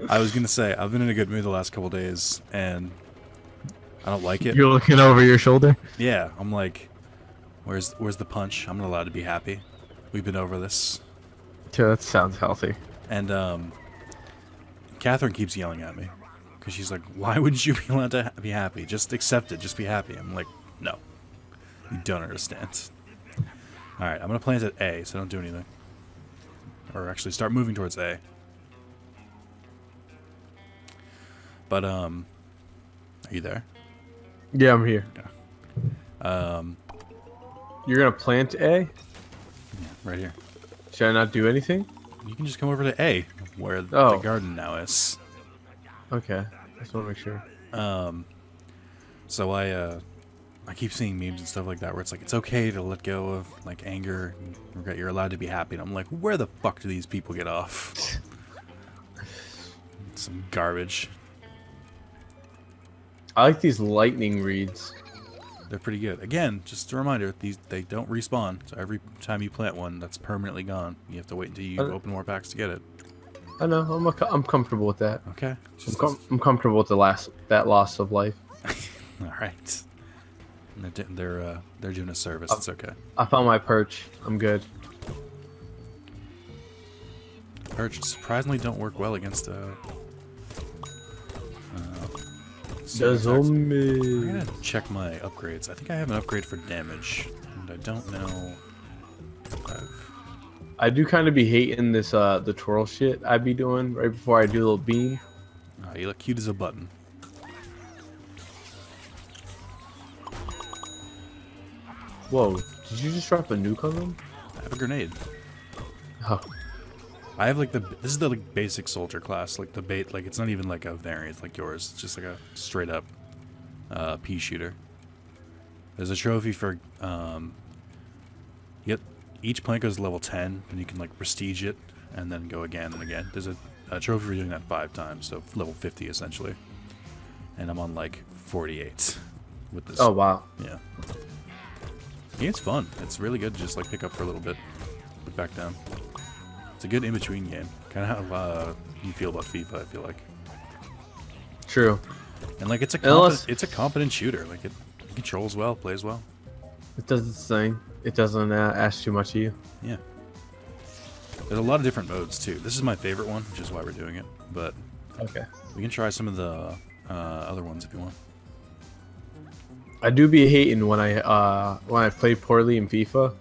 Speaker 2: I was gonna say, I've been in a good mood the last couple days, and I don't like it.
Speaker 1: You're looking over your shoulder?
Speaker 2: Yeah, I'm like, where's the punch? I'm not allowed to be happy. We've been over this.
Speaker 1: Yeah, that sounds healthy.
Speaker 2: And Catherine keeps yelling at me because she's like, "Why wouldn't you be allowed to be happy? Just accept it. Just be happy." I'm like, "No, you don't understand." All right, I'm gonna plant at A, so don't do anything. Or actually, start moving towards A. But are you there?
Speaker 1: Yeah, I'm here.
Speaker 2: Yeah.
Speaker 1: You're gonna plant A?
Speaker 2: Yeah, right here.
Speaker 1: Should I not do anything?
Speaker 2: You can just come over to A, where the garden now is.
Speaker 1: Okay, I just want to make sure.
Speaker 2: So I I keep seeing memes and stuff like that where it's like it's okay to let go of like anger and regret. You're allowed to be happy. And I'm like, where the fuck do these people get off? Some garbage.
Speaker 1: I like these lightning reeds.
Speaker 2: They're pretty good. Again, just a reminder, they don't respawn. So every time you plant one, that's permanently gone. You have to wait until you open more packs to get it.
Speaker 1: I know. I'm comfortable with that.
Speaker 2: Okay.
Speaker 1: I'm comfortable with that loss of life.
Speaker 2: All right. They're doing a service. It's okay.
Speaker 1: I found my perch. I'm good.
Speaker 2: Perch surprisingly don't work well against
Speaker 1: the zombie.
Speaker 2: I'm gonna check my upgrades. I think I have an upgrade for damage, and I don't know.
Speaker 1: I do kind of be hating this the twirl shit I be doing right before I do a little beam.
Speaker 2: Oh, you look cute as a button.
Speaker 1: Whoa! Did you just drop a nuke on them?
Speaker 2: I have a grenade.
Speaker 1: Oh.
Speaker 2: I have like this is the like basic soldier class, like the bait, like it's not even like a variant like yours. It's just like a straight up pea shooter. There's a trophy for each plank goes to level 10, and you can like prestige it and then go again and again. There's a trophy for doing that 5 times, so level 50 essentially. And I'm on like 48 with this.
Speaker 1: Oh wow.
Speaker 2: Yeah. Yeah, it's fun. It's really good to just like pick up for a little bit, put back down. It's a good in-between game. Kind of how you feel about FIFA, I feel like.
Speaker 1: True.
Speaker 2: And like it's a competent shooter. Like it controls well, plays well.
Speaker 1: It does its thing. It doesn't ask too much of you.
Speaker 2: Yeah. There's a lot of different modes too. This is my favorite one, which is why we're doing it. But
Speaker 1: okay,
Speaker 2: we can try some of the other ones if you want.
Speaker 1: I do be hating when I play poorly in FIFA,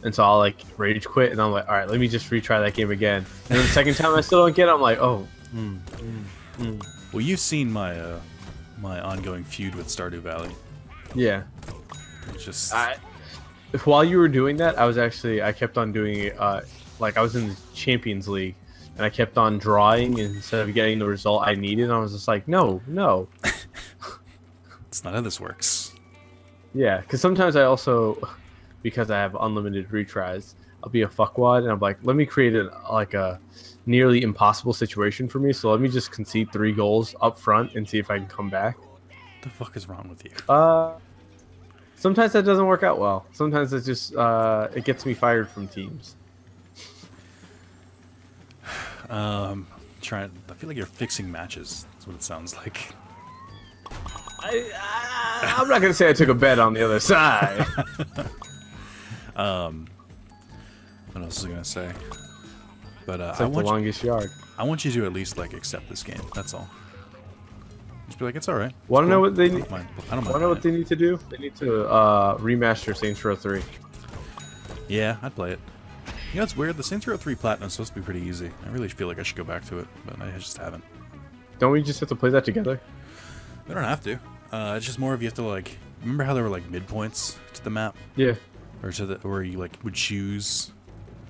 Speaker 1: and so I'll like rage quit, and I'm like, all right, let me just retry that game again. And then the second time I still don't get it, I'm like, oh.
Speaker 2: Well, you've seen my my ongoing feud with Stardew Valley.
Speaker 1: Yeah.
Speaker 2: It's just.
Speaker 1: While you were doing that, I kept on doing it. Like I was in the Champions League, and I kept on drawing instead of getting the result I needed. And I was just like, no.
Speaker 2: It's not how this works.
Speaker 1: Yeah, because sometimes I also, because I have unlimited retries, I'll be a fuckwad, and I'm like, let me create a nearly impossible situation for me. So let me just concede 3 goals up front and see if I can come back.
Speaker 2: What the fuck is wrong with you?
Speaker 1: Sometimes that doesn't work out well. Sometimes it just it gets me fired from teams.
Speaker 2: I feel like you're fixing matches. That's what it sounds like.
Speaker 1: I'm not gonna say I took a bet on the other side.
Speaker 2: What else was I gonna say? But
Speaker 1: it's like the longest yard.
Speaker 2: I want you to at least like accept this game. That's all. Just be like, it's all right.
Speaker 1: Want to know what they need?
Speaker 2: I don't mind.
Speaker 1: Want to know what they need to do? They need to remaster Saints Row 3.
Speaker 2: Yeah, I'd play it. You know, it's weird. The Saints Row 3 Platinum is supposed to be pretty easy. I really feel like I should go back to it, but I just haven't.
Speaker 1: Don't we just have to play that together?
Speaker 2: We don't have to. It's just more of you have to like. Remember how there were like midpoints to the map?
Speaker 1: Yeah.
Speaker 2: Or to the where you like would choose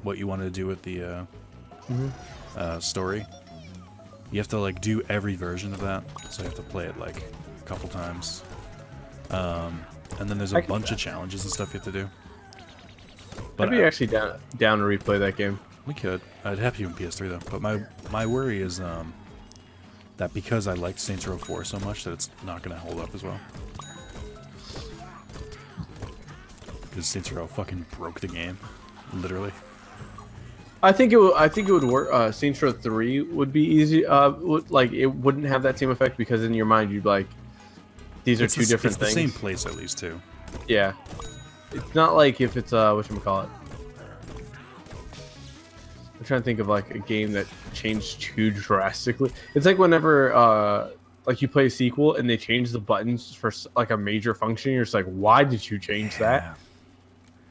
Speaker 2: what you wanted to do with the story. You have to like do every version of that, so you have to play it like a couple times. And then there's a bunch of challenges and stuff you have to do.
Speaker 1: But I'd be actually down to replay that game.
Speaker 2: We could. I'd have you in PS3 though. But my worry is that because I liked Saints Row 4 so much that it's not gonna hold up as well. Because Saints Row fucking broke the game, literally.
Speaker 1: I think it would work. Saints Row 3 would be easy. Like it wouldn't have that same effect because in your mind you'd like, these are two different things.
Speaker 2: It's the same place at least too.
Speaker 1: Yeah, it's not like if it's whatchamacallit. I'm trying to think of like a game that changed too drastically. It's like whenever like you play a sequel and they change the buttons for like a major function, you're just like, why did you change that?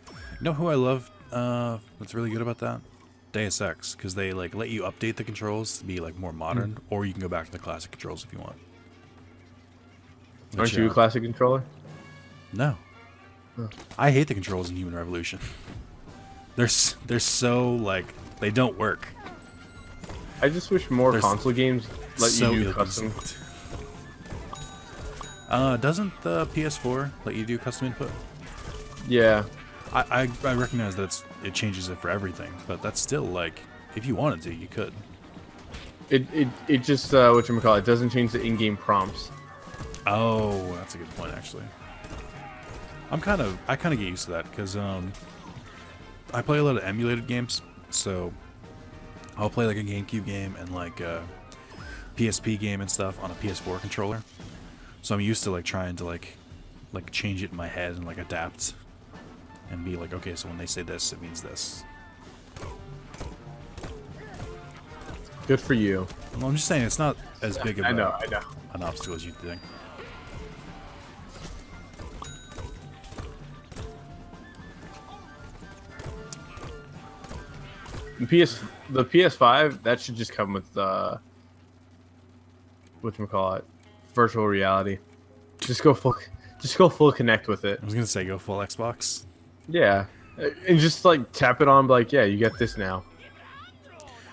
Speaker 2: You know who I love? What's really good about that? Deus Ex, because they like let you update the controls to be like more modern, or you can go back to the classic controls if you want.
Speaker 1: Aren't you a classic controller?
Speaker 2: No. Oh. I hate the controls in Human Revolution. They're so like they don't work.
Speaker 1: I just wish more console games let you do custom.
Speaker 2: Doesn't the PS4 let you do custom input?
Speaker 1: Yeah.
Speaker 2: I recognize that it changes it for everything, but that's still like, if you wanted to, you could.
Speaker 1: It just whatchamacallit, it doesn't change the in-game prompts.
Speaker 2: Oh, that's a good point actually. I kind of get used to that because I play a lot of emulated games, so I'll play like a GameCube game and like a PSP game and stuff on a PS4 controller. So I'm used to like trying to like change it in my head and like adapt and be like, okay, so when they say this, it means this.
Speaker 1: Good for you.
Speaker 2: Well, I'm just saying it's not as big of
Speaker 1: I know.
Speaker 2: an obstacle as you think.
Speaker 1: The PS5, that should just come with whatchamacallit, virtual reality. Just go full connect with it.
Speaker 2: I was gonna say go full Xbox.
Speaker 1: Yeah, and just like tap it on, like, yeah, you get this now.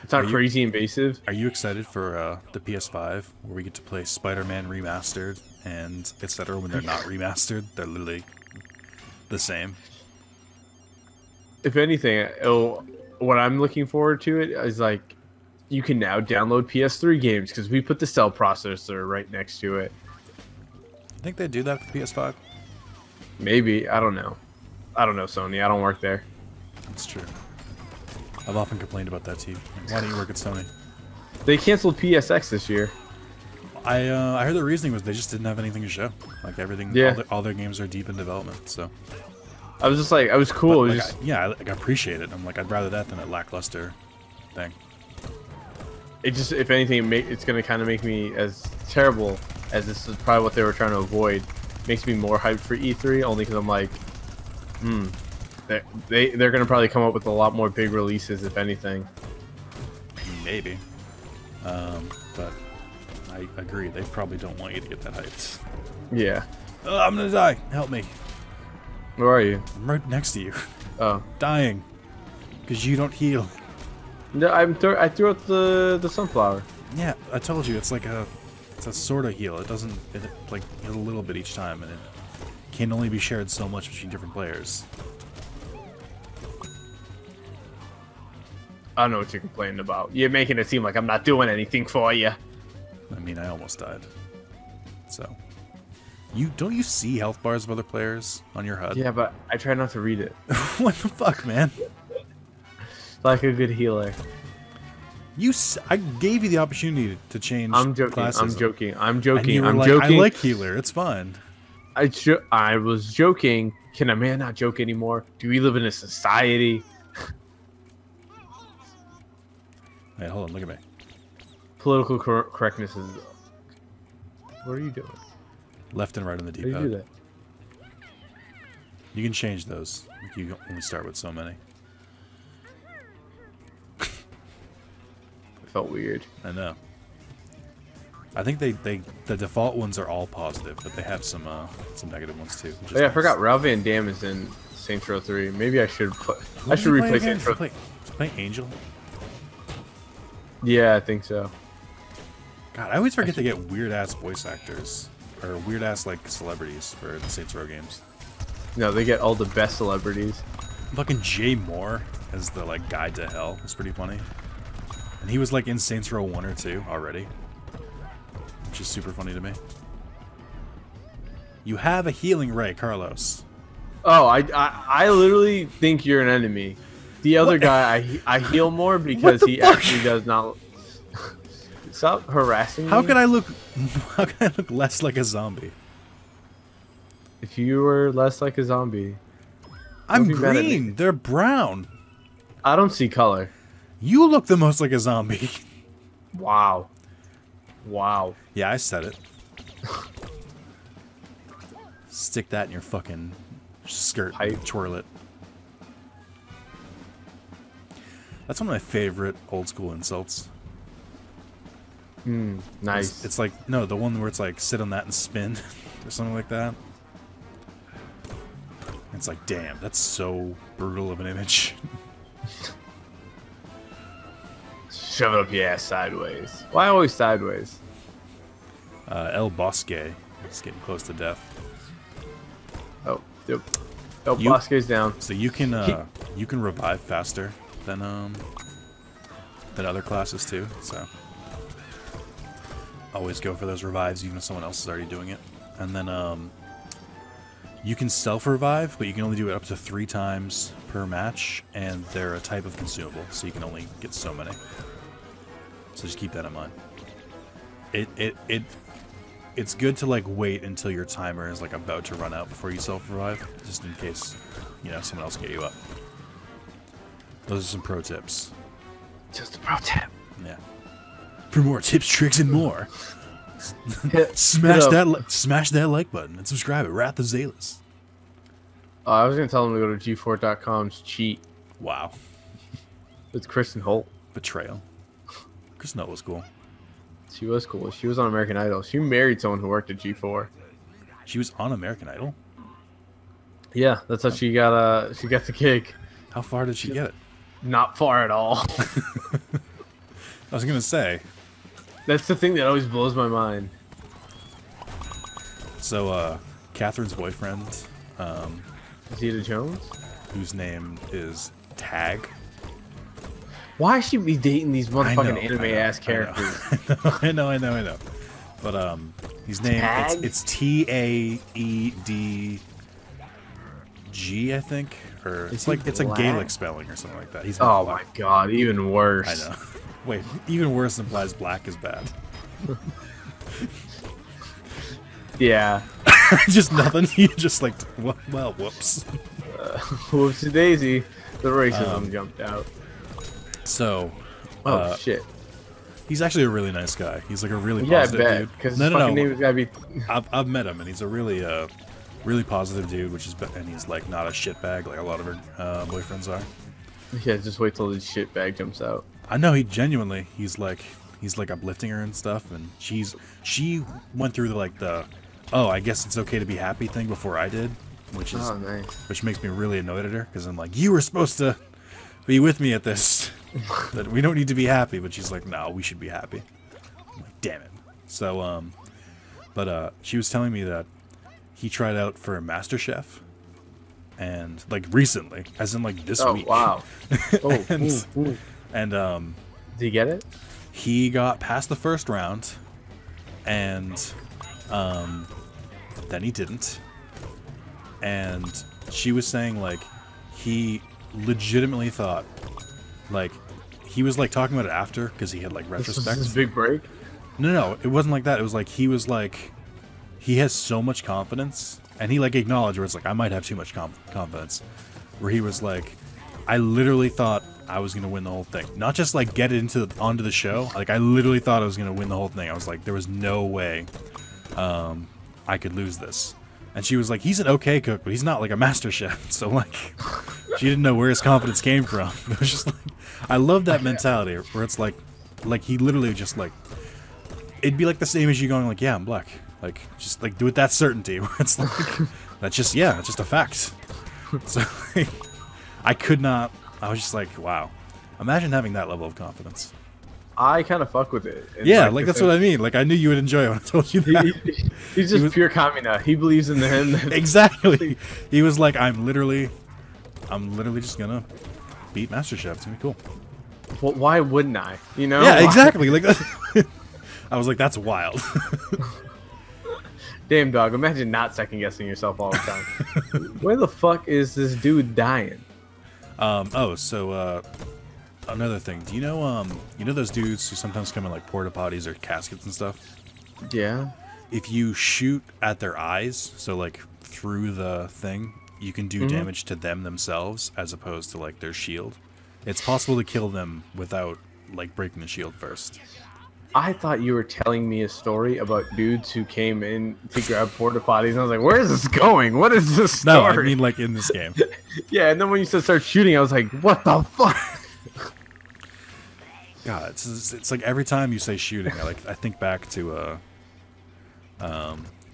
Speaker 1: It's not crazy invasive.
Speaker 2: Are you excited for the PS5 where we get to play Spider-Man remastered and etc. when they're not remastered? They're literally the same.
Speaker 1: If anything, what I'm looking forward to it is like you can now download PS3 games because we put the cell processor right next to it.
Speaker 2: I think they do that for PS5.
Speaker 1: Maybe. I don't know. I don't know, Sony. I don't work there.
Speaker 2: That's true. I've often complained about that too. Like, why don't you work at Sony?
Speaker 1: They canceled PSX this year.
Speaker 2: I heard the reasoning was they just didn't have anything to show. Like everything,
Speaker 1: yeah.
Speaker 2: all their games are deep in development. So
Speaker 1: I was just like, I was cool.
Speaker 2: But,
Speaker 1: it was
Speaker 2: like,
Speaker 1: just,
Speaker 2: I appreciate it. I'm like, I'd rather that than a lackluster thing.
Speaker 1: it just, if anything, it's gonna kind of make me, as terrible as this is probably what they were trying to avoid, makes me more hyped for E3. Only because I'm like, they're gonna probably come up with a lot more big releases, if anything.
Speaker 2: Maybe, but I agree. They probably don't want you to get that hyped.
Speaker 1: Yeah.
Speaker 2: I'm gonna die. Help me.
Speaker 1: Where are you?
Speaker 2: I'm right next to you.
Speaker 1: Oh.
Speaker 2: Dying. Because you don't heal.
Speaker 1: No, I threw out the sunflower.
Speaker 2: Yeah, I told you it's a sort of heal. It doesn't like heals a little bit each time, and it can only be shared so much between different players.
Speaker 1: I don't know what you're complaining about. You're making it seem like I'm not doing anything for you.
Speaker 2: I mean, I almost died. So, don't you see health bars of other players on your HUD?
Speaker 1: Yeah, but I try not to read it.
Speaker 2: What the fuck, man?
Speaker 1: Like a good healer.
Speaker 2: I gave you the opportunity to change.
Speaker 1: I'm joking.
Speaker 2: Classes.
Speaker 1: I'm joking.
Speaker 2: And you were like,
Speaker 1: joking.
Speaker 2: I like healer. It's fun.
Speaker 1: I was joking. Can a man not joke anymore? Do we live in a society?
Speaker 2: Wait, hold on. Look at me.
Speaker 1: Political correctness is. What are you doing?
Speaker 2: Left and right on the
Speaker 1: How do you
Speaker 2: D-pad.
Speaker 1: do that?
Speaker 2: You can change those. You only start with so many.
Speaker 1: It felt weird.
Speaker 2: I know. I think the default ones are all positive, but they have some negative ones too.
Speaker 1: Oh, yeah, I forgot Ralph Van Dam is in Saints Row 3. Maybe I should replace Saints Row.
Speaker 2: Play Angel.
Speaker 1: Yeah, I think so.
Speaker 2: God, I always forget to get weird ass voice actors or weird ass like celebrities for the Saints Row games.
Speaker 1: No, they get all the best celebrities.
Speaker 2: Fucking Jay Moore as the like guide to hell. It's pretty funny. And he was like in Saints Row 1 or 2 already, which is super funny to me. You have a healing ray, Carlos.
Speaker 1: Oh, I literally think you're an enemy. The other guy, I heal more because he actually does not. Stop harassing me.
Speaker 2: How can I look less like a zombie?
Speaker 1: If you were less like a zombie.
Speaker 2: I'm green. They're brown.
Speaker 1: I don't see color.
Speaker 2: You look the most like a zombie.
Speaker 1: Wow. Wow.
Speaker 2: Yeah, I said it. Stick that in your fucking skirt.
Speaker 1: Pipe.
Speaker 2: Twirl it. That's one of my favorite old school insults.
Speaker 1: Nice.
Speaker 2: It's like, no, the one where it's like, sit on that and spin. Or something like that. It's like, damn, that's so brutal of an image.
Speaker 1: Shove it up your ass sideways. Why always sideways?
Speaker 2: El Bosque It's getting close to death.
Speaker 1: Oh, yep. Oh, Bosque's down.
Speaker 2: So you can revive faster than other classes too. So always go for those revives, even if someone else is already doing it. And then you can self-revive, but you can only do it up to 3 times per match, and they're a type of consumable, so you can only get so many. So just keep that in mind. It's good to like wait until your timer is like about to run out before you self-revive, just in case, you know, someone else can get you up. Those are some pro tips.
Speaker 1: Just a pro tip.
Speaker 2: Yeah. For more tips, tricks, and more, smash that like button and subscribe at Wrath of Zalis.
Speaker 1: I was gonna tell him to go to G4.com's cheat.
Speaker 2: Wow.
Speaker 1: It's Kristen Holt.
Speaker 2: Betrayal. Kristen Holt was cool.
Speaker 1: She was cool. She was on American Idol. She married someone who worked at G4.
Speaker 2: She was on American Idol?
Speaker 1: Yeah, that's how she got the gig.
Speaker 2: How far did she get it?
Speaker 1: Not far at all.
Speaker 2: I was gonna say.
Speaker 1: That's the thing that always blows my mind.
Speaker 2: So, Catherine's boyfriend,
Speaker 1: Zeta Jones?
Speaker 2: whose name is Tag.
Speaker 1: Why should we be dating these motherfucking anime-ass characters?
Speaker 2: I know. But, his name, it's Taedg, I think? Or it's like, it's a Gaelic spelling or something like that. He's
Speaker 1: oh my god, even worse.
Speaker 2: I know. Wait, even worse implies black is bad.
Speaker 1: Yeah.
Speaker 2: Just nothing. You just like, well, whoops.
Speaker 1: Whoopsie daisy. The racism jumped out.
Speaker 2: So.
Speaker 1: Oh shit.
Speaker 2: He's actually a really nice guy. He's like a really positive dude.
Speaker 1: Because his fucking name has gotta be.
Speaker 2: I've met him and he's a really really positive dude, and he's like not a shitbag like a lot of her boyfriends are.
Speaker 1: Yeah, just wait till the shitbag jumps out.
Speaker 2: I know he's like uplifting her and stuff, and she went through the oh, I guess it's okay to be happy thing before I did, which is
Speaker 1: nice.
Speaker 2: Which makes me really annoyed at her because I'm like, you were supposed to be with me at this. That we don't need to be happy, but she's like, no, we should be happy. I'm like, damn it. So but she was telling me that he tried out for MasterChef, and like recently, as in like this week.
Speaker 1: Wow. Oh wow.
Speaker 2: And
Speaker 1: did he get it?
Speaker 2: He got past the first round, and then he didn't. And she was saying like he legitimately thought, like, he was like talking about it after because he had like retrospect.
Speaker 1: This was his big break?
Speaker 2: No, it wasn't like that. It was like he was like, he has so much confidence, and he like acknowledged where it's like, I might have too much confidence, where he was like, I literally thought I was gonna win the whole thing, not just like get it onto the show. Like I literally thought I was gonna win the whole thing. I was like, there was no way I could lose this. And she was like, he's an okay cook, but he's not like a master chef. So like, she didn't know where his confidence came from. It was just like, I love that mentality where it's like he literally just like, it'd be like the same as you going like, yeah, I'm black. Like, just like do it that certainty where it's like, that's just a fact. So like, I could not, I was just like, wow. Imagine having that level of confidence.
Speaker 1: I kind of fuck with it.
Speaker 2: Yeah, like that's what I mean. Like I knew you would enjoy it when I told you that.
Speaker 1: He's just pure Kamina. He believes in him.
Speaker 2: Exactly. He was like, I'm literally just gonna beat MasterChef. It's gonna be cool.
Speaker 1: Well, why wouldn't I? You know?
Speaker 2: Yeah, exactly. Like I was like, that's wild.
Speaker 1: Damn, dog. Imagine not second guessing yourself all the time. Where the fuck is this dude dying?
Speaker 2: Another thing. Do you know those dudes who sometimes come in like porta potties or caskets and stuff?
Speaker 1: Yeah.
Speaker 2: If you shoot at their eyes, so like through the thing, you can do damage to them themselves as opposed to like their shield. It's possible to kill them without like breaking the shield first.
Speaker 1: I thought you were telling me a story about dudes who came in to grab porta potties, and I was like, "Where is this going? What is this story?"
Speaker 2: No, I mean like in this game.
Speaker 1: Yeah, and then when you said start shooting, I was like, "What the fuck?"
Speaker 2: God, it's like every time you say shooting, I think back to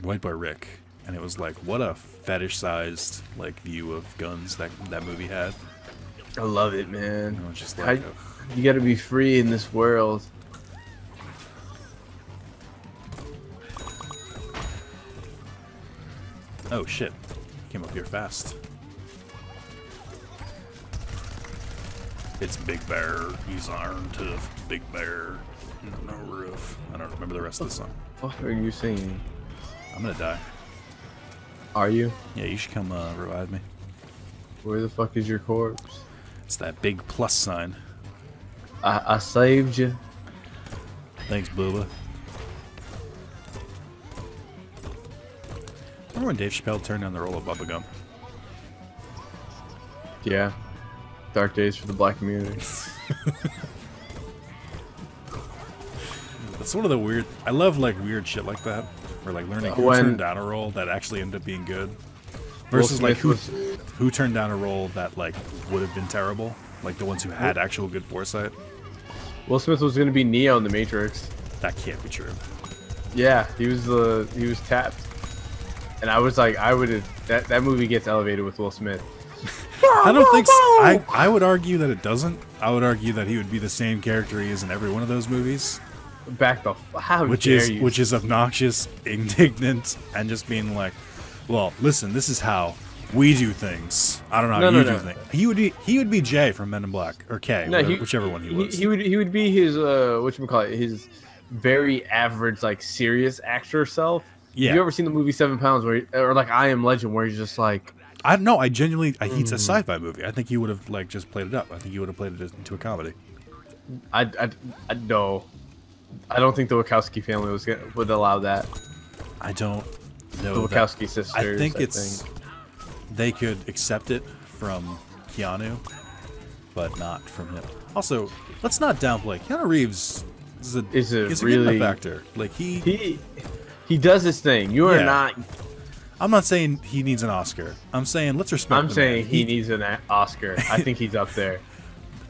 Speaker 2: White Boy Rick, and it was like, what a fetish-sized like view of guns that movie had.
Speaker 1: I love it, man.
Speaker 2: You know, just like
Speaker 1: you got to be free in this world.
Speaker 2: Oh shit. Came up here fast. It's Big Bear. He's iron tough. Big Bear. No roof. I don't remember the rest of the song.
Speaker 1: What are you singing?
Speaker 2: I'm gonna die.
Speaker 1: Are you?
Speaker 2: Yeah, you should come revive me.
Speaker 1: Where the fuck is your corpse?
Speaker 2: It's that big plus sign.
Speaker 1: I saved you.
Speaker 2: Thanks, Booba. Remember when Dave Chappelle turned down the role of Bubba Gump?
Speaker 1: Yeah. Dark days for the black community.
Speaker 2: That's one of the weird... I love, like, weird shit like that. Where, like, learning who turned down a role that actually ended up being good. Versus, like, who turned down a role that, like, would have been terrible. Like, the ones who had actual good foresight.
Speaker 1: Will Smith was going to be Neo in The Matrix.
Speaker 2: That can't be true.
Speaker 1: Yeah, he was tapped. And I was like, that movie gets elevated with Will Smith.
Speaker 2: I don't think so. I would argue that it doesn't. I would argue that he would be the same character he is in every one of those movies.
Speaker 1: Back the how dare you?
Speaker 2: Which is obnoxious, indignant, and just being like, well, listen, this is how we do things. I don't know how you do things. He would be Jay from Men in Black or K, whichever one he was.
Speaker 1: He would be his whatchamacallit, his very average like serious actor self. Yeah. Have you ever seen the movie 7 Pounds or like I Am Legend where he's just like
Speaker 2: I don't know. I genuinely he's a sci-fi movie. I think he would have like just played it up. I think he would have played it into a comedy.
Speaker 1: I no. I don't think the Wachowski family would allow that.
Speaker 2: I don't know.
Speaker 1: The Wachowski sisters.
Speaker 2: I think they could accept it from Keanu, but not from him. Also, let's not downplay. Keanu Reeves is a really good enough actor. Like he
Speaker 1: does his thing. You are not.
Speaker 2: I'm not saying he needs an Oscar. I'm saying let's respect.
Speaker 1: I'm saying he needs an Oscar. I think he's up there.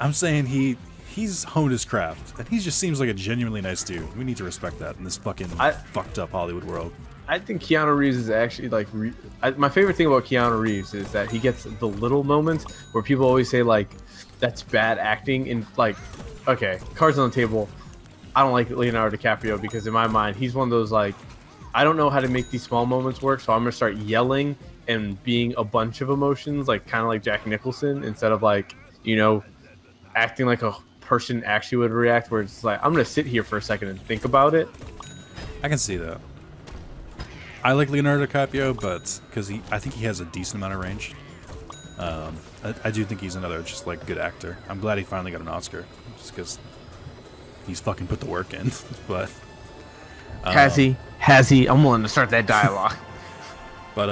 Speaker 2: I'm saying he's honed his craft, and he just seems like a genuinely nice dude. We need to respect that in this fucking fucked up Hollywood world.
Speaker 1: I think Keanu Reeves is actually like my favorite thing about Keanu Reeves is that he gets the little moments where people always say like that's bad acting, and like okay, cards on the table. I don't like Leonardo DiCaprio because in my mind he's one of those like I don't know how to make these small moments work, so I'm gonna start yelling and being a bunch of emotions, like kind of like Jack Nicholson, instead of like acting like a person actually would react, where it's like I'm gonna sit here for a second and think about it.
Speaker 2: I can see that. I like Leonardo DiCaprio, but because I think he has a decent amount of range. I do think he's another just like good actor. I'm glad he finally got an Oscar, just because he's fucking put the work in. But
Speaker 1: has he? I'm willing to start that dialogue.
Speaker 2: But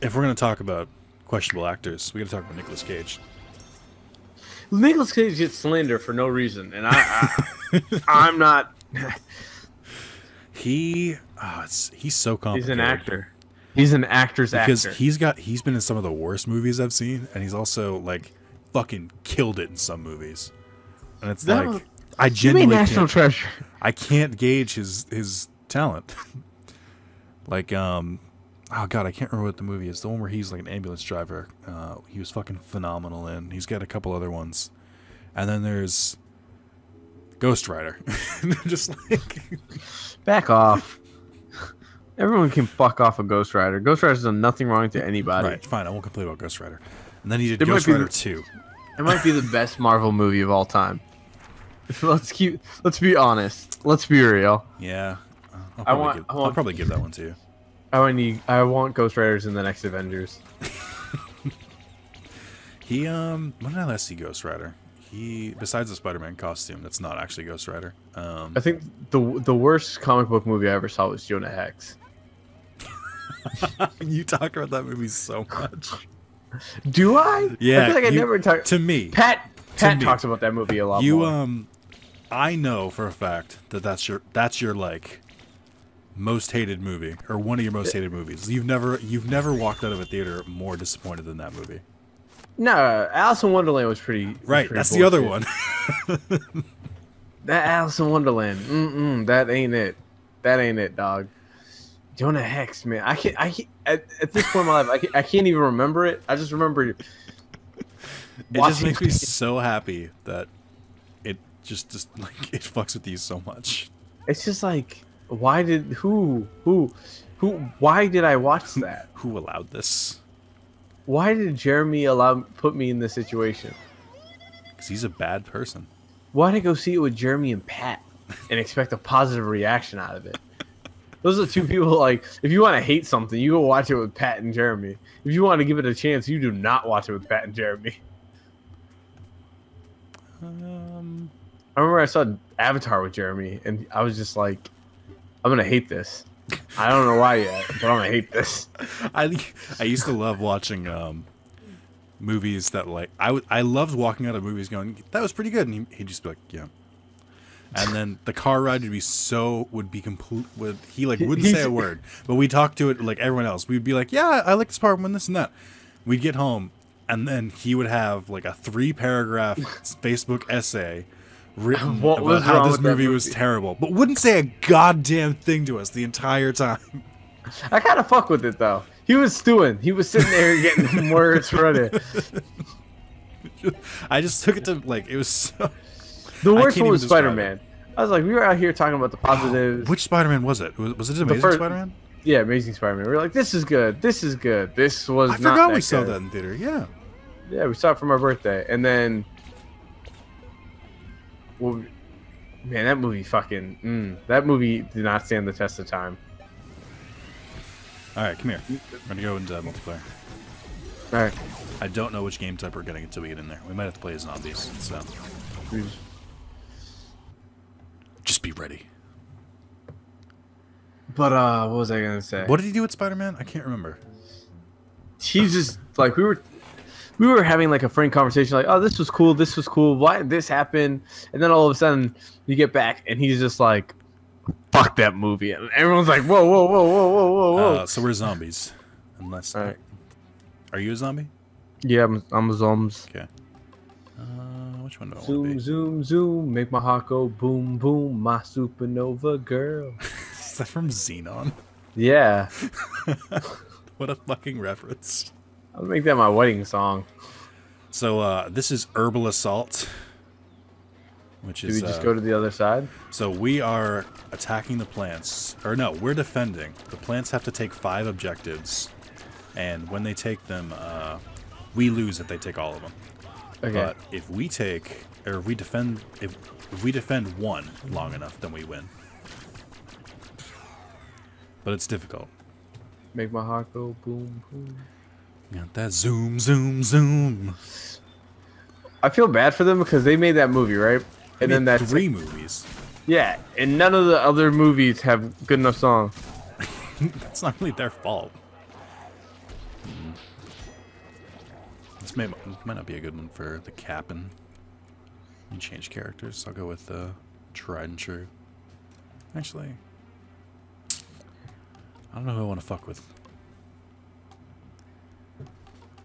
Speaker 2: if we're gonna talk about questionable actors, we gotta talk about Nicolas Cage.
Speaker 1: Nicolas Cage gets slander for no reason, and I'm not.
Speaker 2: He's so complicated.
Speaker 1: He's an actor. He's an actor's actor.
Speaker 2: Because he's been in some of the worst movies I've seen, and he's also like fucking killed it in some movies. And it's like I genuinely
Speaker 1: national treasure.
Speaker 2: I can't gauge his talent. Like oh god, I can't remember what the movie is. The one where he's like an ambulance driver. He was fucking phenomenal in. He's got a couple other ones, and then there's Ghost Rider. Just like
Speaker 1: back off. Everyone can fuck off a Ghost Rider. Ghost Rider's done nothing wrong to anybody.
Speaker 2: Right, fine. I won't complain about Ghost Rider. And then he did Ghost Rider 2.
Speaker 1: It might be the best Marvel movie of all time. Let's be honest. Let's be real.
Speaker 2: Yeah. I'll probably give that one to you.
Speaker 1: I want Ghost Riders in the next Avengers.
Speaker 2: When did I last see Ghost Rider? Besides the Spider-Man costume, that's not actually Ghost Rider.
Speaker 1: I think the worst comic book movie I ever saw was Jonah Hex.
Speaker 2: You talk about that movie so much.
Speaker 1: Do I?
Speaker 2: Yeah.
Speaker 1: I feel like I never talk.
Speaker 2: To me,
Speaker 1: Pat talks about that movie a lot more.
Speaker 2: I know for a fact that's your like most hated movie, or one of your most hated movies. You've never walked out of a theater more disappointed than that movie.
Speaker 1: No, Alice in Wonderland was pretty.
Speaker 2: Right,
Speaker 1: pretty
Speaker 2: that's
Speaker 1: bullshit.
Speaker 2: the other one.
Speaker 1: That Alice in Wonderland, that ain't it. That ain't it, dog. Jonah Hex, man. I can't. At this point in my life, I can't even remember it. I just remember.
Speaker 2: It just makes me so happy that it just like it fucks with you so much.
Speaker 1: It's just like, who? Why did I watch that?
Speaker 2: Who allowed this?
Speaker 1: Why did Jeremy put me in this situation?
Speaker 2: Because he's a bad person.
Speaker 1: Why did I go see it with Jeremy and Pat and expect a positive reaction out of it? Those are two people, like, if you want to hate something, you go watch it with Pat and Jeremy. If you want to give it a chance, you do not watch it with Pat and Jeremy. I remember I saw Avatar with Jeremy, and I was just like, I'm going to hate this. I don't know why yet, but I'm going to hate this.
Speaker 2: I used to love watching movies that, like, I loved walking out of movies going, that was pretty good, and he'd just be like, yeah. And then the car ride would be complete with, he like wouldn't say a word, but we talked to it like everyone else. We'd be like, yeah, I like this part when this and that. We'd get home, and then he would have like a 3-paragraph Facebook essay written about how this movie was terrible, but wouldn't say a goddamn thing to us the entire time.
Speaker 1: I kind of fuck with it though. He was stewing. He was sitting there getting words ready.
Speaker 2: I just took it to like, it was so...
Speaker 1: The worst one was Spider-Man. I was like, we were out here talking about the positives.
Speaker 2: Which Spider-Man was it? Was it Amazing Spider-Man?
Speaker 1: Yeah, Amazing Spider-Man. We were like, this is good. This is good. This was not that good. I
Speaker 2: forgot we saw that in theater. Yeah.
Speaker 1: Yeah, we saw it for my birthday. And then... Well, man, that movie fucking... that movie did not stand the test of time.
Speaker 2: Alright, come here. We're going to go into multiplayer.
Speaker 1: Alright.
Speaker 2: I don't know which game type we're getting until we get in there. We might have to play as zombies, so... Just be ready.
Speaker 1: But what was I gonna say?
Speaker 2: What did he do with Spider-Man? I can't remember.
Speaker 1: He's just like we were having like a frank conversation, like, oh, this was cool. Why did this happen? And then all of a sudden you get back and he's just like, fuck that movie. And everyone's like, whoa.
Speaker 2: So we're zombies. Unless
Speaker 1: all right.
Speaker 2: Are you a zombie?
Speaker 1: Yeah, I'm a zombie.
Speaker 2: Okay. Which one do I want to be?
Speaker 1: Zoom, make my heart go boom, boom, my supernova girl.
Speaker 2: Is that from Xenon?
Speaker 1: Yeah.
Speaker 2: What a fucking reference.
Speaker 1: I'll make that my wedding song.
Speaker 2: So, this is Herbal Assault. Which is...
Speaker 1: Do we just go to the other side?
Speaker 2: So, we are attacking the plants. Or no, we're defending. The plants have to take 5 objectives. And when they take them, we lose if they take all of them. Okay. But if we take, or if we defend, if we defend one long enough, then we win. But it's difficult.
Speaker 1: Make my heart go boom, boom.
Speaker 2: Got that zoom.
Speaker 1: I feel bad for them because they made that movie, right?
Speaker 2: And then that's 3 movies.
Speaker 1: Yeah, and none of the other movies have good enough songs.
Speaker 2: That's not really their fault. This might not be a good one for the Captain. Let me change characters. I'll go with tried and true. Actually, I don't know who I want to fuck with.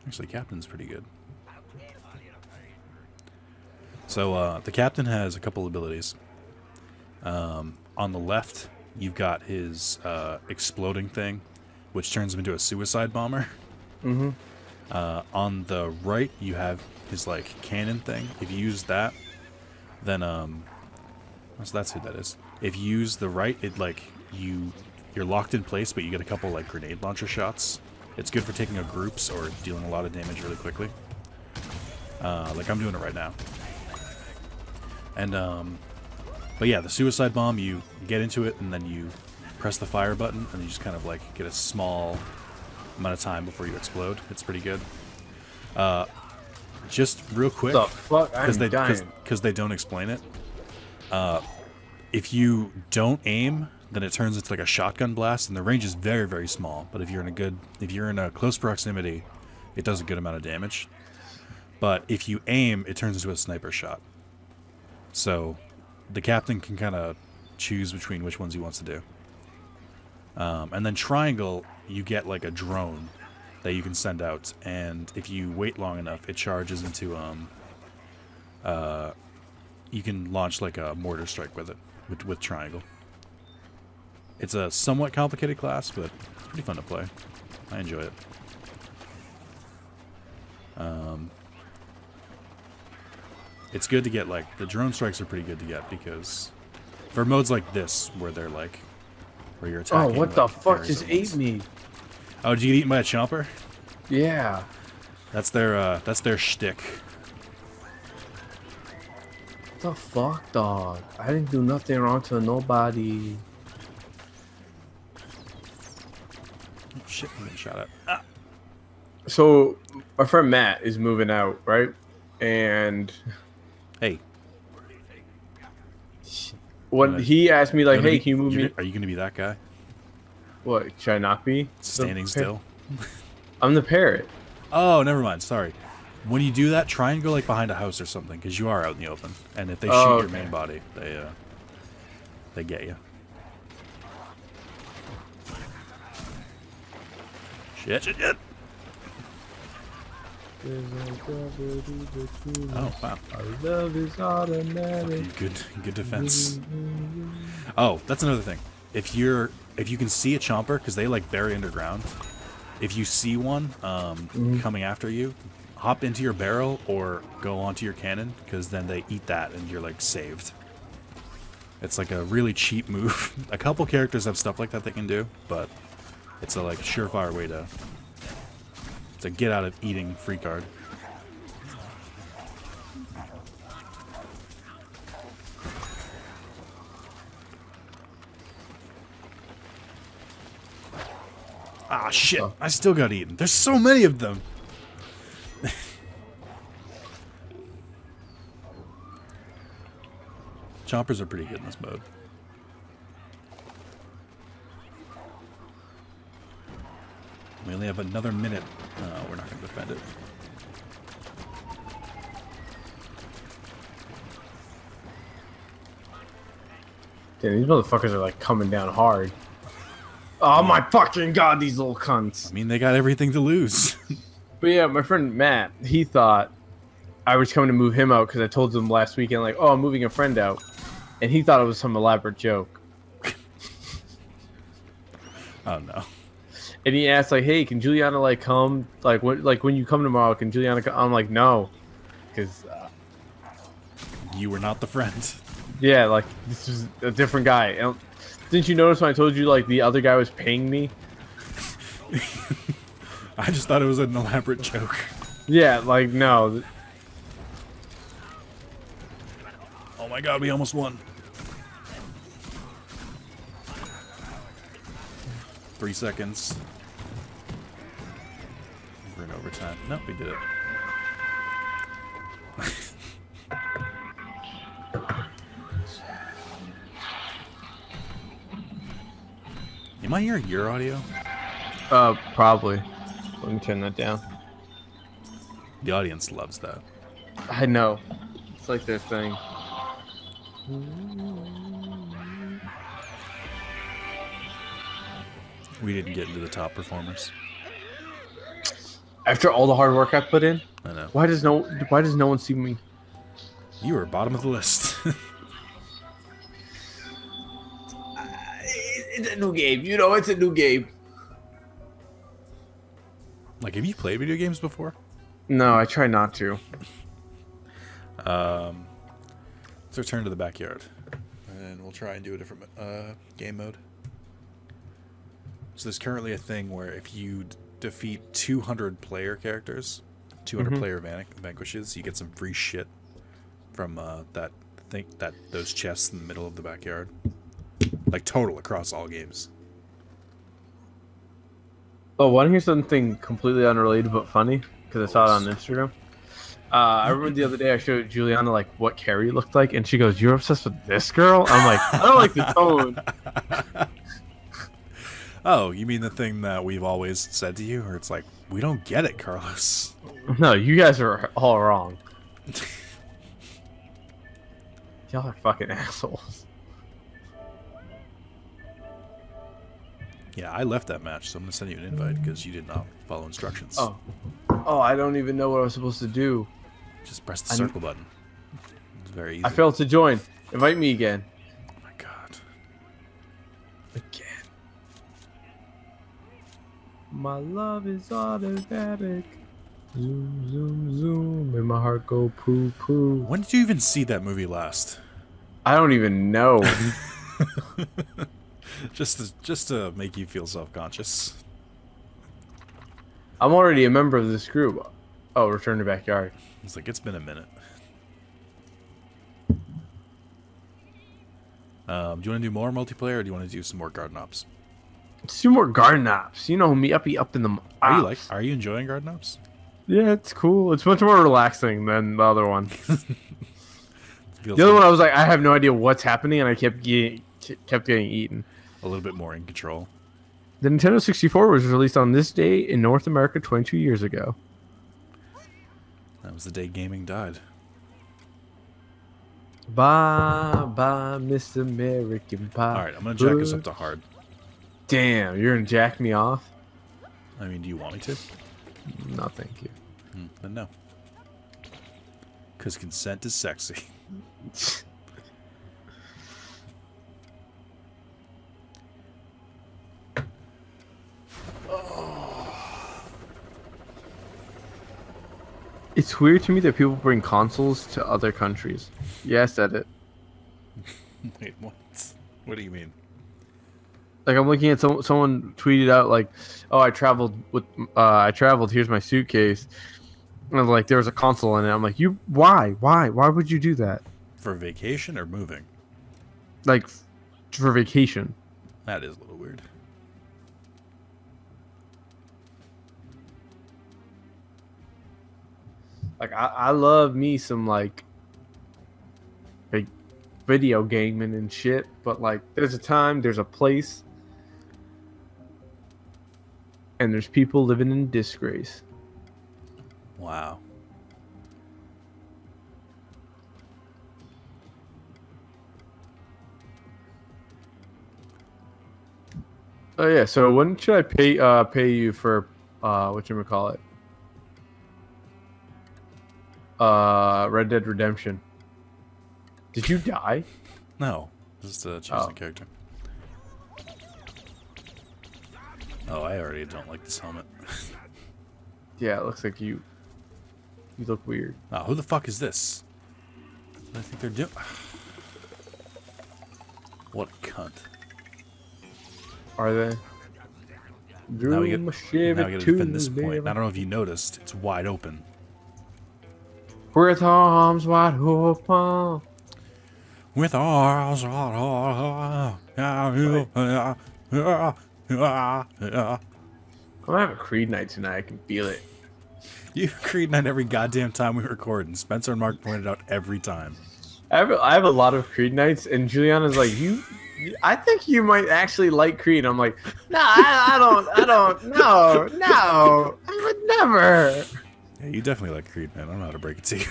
Speaker 2: Actually, Captain's pretty good. So the Captain has a couple abilities. On the left, you've got his exploding thing, which turns him into a suicide bomber.
Speaker 1: Mm-hmm.
Speaker 2: On the right, you have his like cannon thing. If you use that, then so that's who that is. If you use the right, it like you're locked in place, but you get a couple like grenade launcher shots. It's good for taking out groups or dealing a lot of damage really quickly. Like I'm doing it right now. And but yeah, the suicide bomb, you get into it and then you press the fire button and you just kind of like get a small amount of time before you explode. It's pretty good. Just real quick, because they don't explain it. If you don't aim, then it turns into like a shotgun blast, and the range is very, very small. But if you're in a close proximity, it does a good amount of damage. But if you aim, it turns into a sniper shot. So the Captain can kind of choose between which ones he wants to do. And then triangle, you get like a drone that you can send out, and if you wait long enough, it charges into you can launch like a mortar strike with it with triangle. It's a somewhat complicated class, but it's pretty fun to play. I enjoy it. It's good to get like the drone strikes are pretty good to get because for modes like this where where you're
Speaker 1: Oh,
Speaker 2: attacking.
Speaker 1: what the
Speaker 2: like,
Speaker 1: fuck
Speaker 2: areas
Speaker 1: just
Speaker 2: at
Speaker 1: ate
Speaker 2: once.
Speaker 1: me?
Speaker 2: Oh, did you get eaten by a chomper?
Speaker 1: Yeah.
Speaker 2: That's their shtick.
Speaker 1: What the fuck, dog? I didn't do nothing wrong to nobody.
Speaker 2: Oh, shit, I'm getting shot at. Ah.
Speaker 1: So, my friend Matt is moving out, right? And
Speaker 2: Hey.
Speaker 1: when he asked me, like, hey, can you move me?
Speaker 2: Are you gonna be that guy?
Speaker 1: What, should I not be?
Speaker 2: Standing still?
Speaker 1: I'm the parrot.
Speaker 2: Oh, never mind. Sorry. When you do that, try and go like behind a house or something, because you are out in the open. And if they shoot your main body, they get you. Shit. Oh wow.
Speaker 1: Our love is automatic.
Speaker 2: Good defense. Oh, that's another thing. If you can see a chomper, because they like bury underground. If you see one coming after you, hop into your barrel or go onto your cannon, because then they eat that and you're like saved. It's like a really cheap move. A couple characters have stuff like that they can do, but it's a like surefire way to get out of eating free card. Ah, shit.
Speaker 1: Oh.
Speaker 2: I still got eaten. There's so many of them. Chompers are pretty good in this mode. We only have another minute. We're not going to defend it.
Speaker 1: Damn, these motherfuckers are like coming down hard. Oh my fucking god, these little cunts.
Speaker 2: I mean, they got everything to lose.
Speaker 1: But yeah, my friend Matt, he thought I was coming to move him out because I told him last weekend, like, oh, I'm moving a friend out. And he thought it was some elaborate joke.
Speaker 2: Oh, no.
Speaker 1: And he asked, like, hey, can Juliana, like, come? Like, when you come tomorrow, can Juliana come? I'm like, no. Because,
Speaker 2: You were not the friend.
Speaker 1: yeah, like, this is a different guy. And didn't you notice when I told you, like, the other guy was paying me?
Speaker 2: I just thought it was an elaborate joke.
Speaker 1: Yeah, like, no.
Speaker 2: Oh my god, we almost won. 3 seconds. We're in overtime. Nope, we did it. Am I hearing your audio?
Speaker 1: Probably. Let me turn that down.
Speaker 2: The audience loves that.
Speaker 1: I know. It's like their thing.
Speaker 2: We didn't get into the top performers.
Speaker 1: After all the hard work I put in,
Speaker 2: I know.
Speaker 1: why does no one see me?
Speaker 2: You were bottom of the list.
Speaker 1: It's a new game, you know. It's a new game.
Speaker 2: Like, have you played video games before?
Speaker 1: No, I try not to.
Speaker 2: Let's return to the backyard, and we'll try and do a different game mode. So there's currently a thing where if you defeat 200 player characters, 200 player vanquishes, you get some free shit from those chests in the middle of the backyard, like total across all games.
Speaker 1: Oh, want to hear something completely unrelated but funny? Because I saw it on Instagram. I remember the other day I showed Juliana like what Carrie looked like, and she goes, "You're obsessed with this girl?" I'm like, I don't like the tone.
Speaker 2: Oh, you mean the thing that we've always said to you, or it's like, we don't get it, Carlos.
Speaker 1: No, you guys are all wrong. Y'all are fucking assholes.
Speaker 2: Yeah, I left that match, so I'm gonna send you an invite because you did not follow instructions.
Speaker 1: Oh, I don't even know what I was supposed to do.
Speaker 2: Just press the circle button. It's very easy.
Speaker 1: I failed to join. Invite me again.
Speaker 2: Oh my god.
Speaker 1: Again. My love is automatic. Zoom, zoom, zoom. Made my heart go poo, poo.
Speaker 2: When did you even see that movie last?
Speaker 1: I don't even know.
Speaker 2: just to make you feel self-conscious.
Speaker 1: I'm already a member of this group. Oh, return to backyard.
Speaker 2: It's like, it's been a minute. Do you want to do more multiplayer, or do you want to do some more garden ops?
Speaker 1: Let's do more garden ops. You know me, up in the ops.
Speaker 2: Are you enjoying garden ops?
Speaker 1: Yeah, it's cool. It's much more relaxing than the other one. The other one, I was like, I have no idea what's happening, and I kept getting eaten.
Speaker 2: A little bit more in control.
Speaker 1: The Nintendo 64 was released on this day in North America 22 years ago.
Speaker 2: That was the day gaming died.
Speaker 1: Bye, bye, Miss American Pie.
Speaker 2: Alright, I'm going to jack us up to hard.
Speaker 1: Damn, you're going to jack me off?
Speaker 2: I mean, do you want me to?
Speaker 1: No, thank you.
Speaker 2: Then no. Because consent is sexy.
Speaker 1: It's weird to me that people bring consoles to other countries. Yeah, I said it.
Speaker 2: Wait, what? What do you mean?
Speaker 1: Like, I'm looking at someone tweeted out like, "Oh, I traveled. Here's my suitcase." And I was like, there was a console in it. I'm like, why would you do that?
Speaker 2: For vacation or moving?
Speaker 1: Like, for vacation.
Speaker 2: That is a little weird.
Speaker 1: Like, I love me some like video gaming and shit, but like, there's a time, there's a place, and there's people living in disgrace.
Speaker 2: Wow.
Speaker 1: Oh yeah, so when should I pay you for whatchamacallit? Red Dead Redemption. Did you die?
Speaker 2: No, just choosing a character. Oh, I already don't like this helmet.
Speaker 1: Yeah, it looks like you look weird.
Speaker 2: Oh, who the fuck is this? What do I think they're doing? What a cunt.
Speaker 1: Are they?
Speaker 2: Now we get to defend this point. I don't know if you noticed, it's wide open.
Speaker 1: With arms wide open.
Speaker 2: With arms wide open.
Speaker 1: I'm gonna have a Creed night tonight. I can feel it.
Speaker 2: You Creed night every goddamn time we record, and Spencer and Mark pointed out every time.
Speaker 1: I have a lot of Creed nights, and Juliana's like, I think you might actually like Creed. I'm like, no, I don't, no, I would never.
Speaker 2: Yeah, you definitely like Creed, man. I don't know how to break it to you.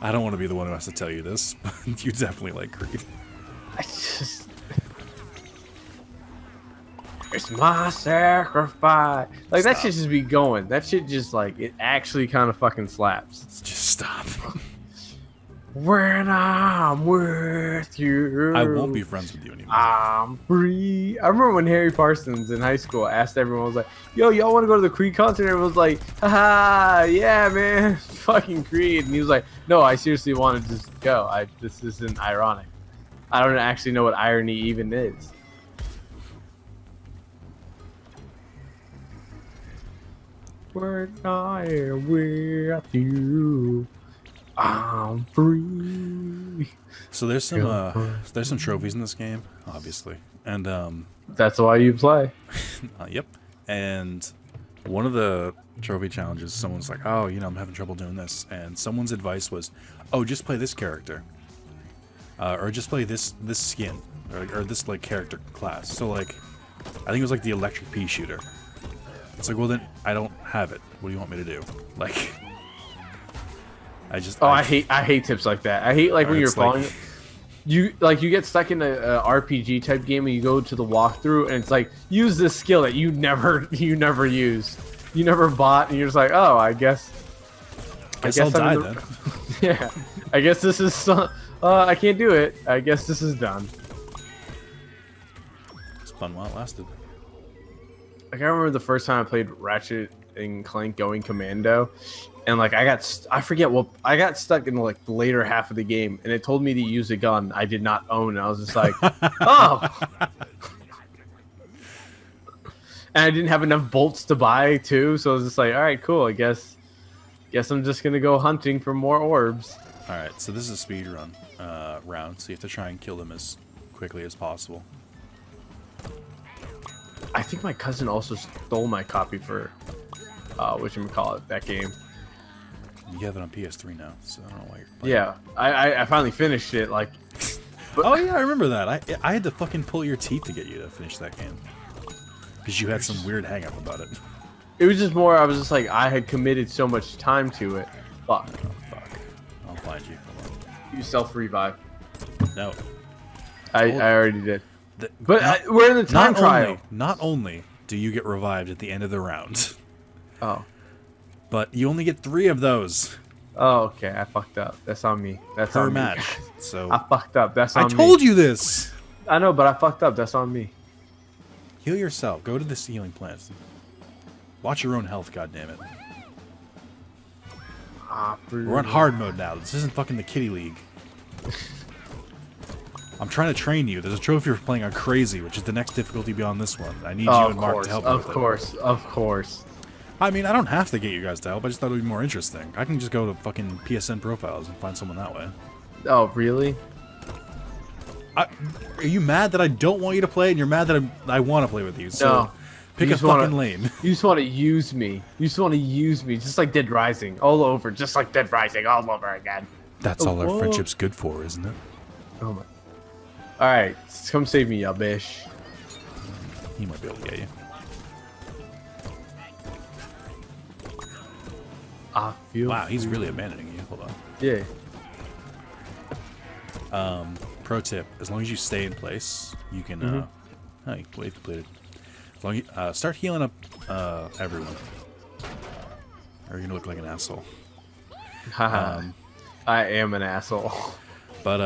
Speaker 2: I don't want to be the one who has to tell you this, but you definitely like Creed.
Speaker 1: It's my sacrifice. Like,
Speaker 2: Stop.
Speaker 1: that shit just be going. That shit just, like, it actually kind of fucking slaps.
Speaker 2: Just stop.
Speaker 1: When I'm with you,
Speaker 2: I won't be friends with you anymore.
Speaker 1: I'm free. I remember when Harry Parsons in high school asked everyone, was like, yo, y'all want to go to the Creed concert? And everyone was like, haha, yeah, man, fucking Creed. And he was like, no, I seriously want to just go. This isn't ironic. I don't actually know what irony even is. When I am with you, I'm free.
Speaker 2: So there's some trophies in this game, obviously, and
Speaker 1: that's why you play.
Speaker 2: Yep. And one of the trophy challenges, someone's like, oh, you know, I'm having trouble doing this, and someone's advice was, oh, just play this character, or just play this skin, or this like character class. So like, I think it was like the electric pea shooter. It's like, well then, I don't have it. What do you want me to do? Like, I
Speaker 1: hate tips like that. I hate like when you're falling.
Speaker 2: Like,
Speaker 1: you get stuck in a RPG type game and you go to the walkthrough and it's like, use this skill that you never used, you never bought, and you're just like, oh, I guess
Speaker 2: I'll die then.
Speaker 1: Yeah, I guess this is I can't do it. I guess this is done.
Speaker 2: It's fun while it lasted.
Speaker 1: Like, I remember the first time I played Ratchet and Clank going commando, and like I forget what I got stuck in like the later half of the game, and it told me to use a gun I did not own, and I was just like, oh. And I didn't have enough bolts to buy too, so I was just like, all right, cool. I guess I'm just gonna go hunting for more orbs.
Speaker 2: All right, so this is a speed run round, so you have to try and kill them as quickly as possible.
Speaker 1: I think my cousin also stole my copy for whatchamacallit, that game.
Speaker 2: You have it on PS3 now, so I don't know why you're playing.
Speaker 1: Yeah, I finally finished it. Like,
Speaker 2: oh yeah, I remember that. I had to fucking pull your teeth to get you to finish that game because you had some weird hang up about it.
Speaker 1: It was just more. I was just like, I had committed so much time to it. Fuck.
Speaker 2: Oh, fuck. I'll find you. Hold on.
Speaker 1: You self revive.
Speaker 2: No.
Speaker 1: I already did. But we're in the time trial.
Speaker 2: Not only do you get revived at the end of the round,
Speaker 1: oh,
Speaker 2: but you only get 3 of those.
Speaker 1: Oh, okay. I fucked up. That's on me. That's
Speaker 2: per
Speaker 1: on
Speaker 2: match.
Speaker 1: Me.
Speaker 2: So
Speaker 1: I fucked up. That's on me.
Speaker 2: I told you this.
Speaker 1: I know, but I fucked up. That's on me.
Speaker 2: Heal yourself. Go to the healing plants. Watch your own health. Goddammit. We're on hard mode now. This isn't fucking the Kitty League. I'm trying to train you. There's a trophy for playing on Crazy, which is the next difficulty beyond this one. I need you and Mark to help me with it.
Speaker 1: Of course.
Speaker 2: I mean, I don't have to get you guys to help. I just thought it would be more interesting. I can just go to fucking PSN profiles and find someone that way.
Speaker 1: Oh, really?
Speaker 2: Are you mad that I don't want you to play and you're mad that I want to play with you? So
Speaker 1: no.
Speaker 2: Pick a fucking lane.
Speaker 1: You just want to use me. You just want to use me. Just like Dead Rising. All over. Just like Dead Rising. All over again.
Speaker 2: That's all our friendship's good for, isn't it?
Speaker 1: Oh my. Alright. Come save me, ya bish.
Speaker 2: He might be able to get you.
Speaker 1: I feel
Speaker 2: wow, he's really abandoning you. Hold on.
Speaker 1: Yeah.
Speaker 2: Pro tip: as long as you stay in place, you can. Oh, you wave completed. As long as you, start healing up everyone, or you're gonna look like an asshole.
Speaker 1: I am an asshole.
Speaker 2: But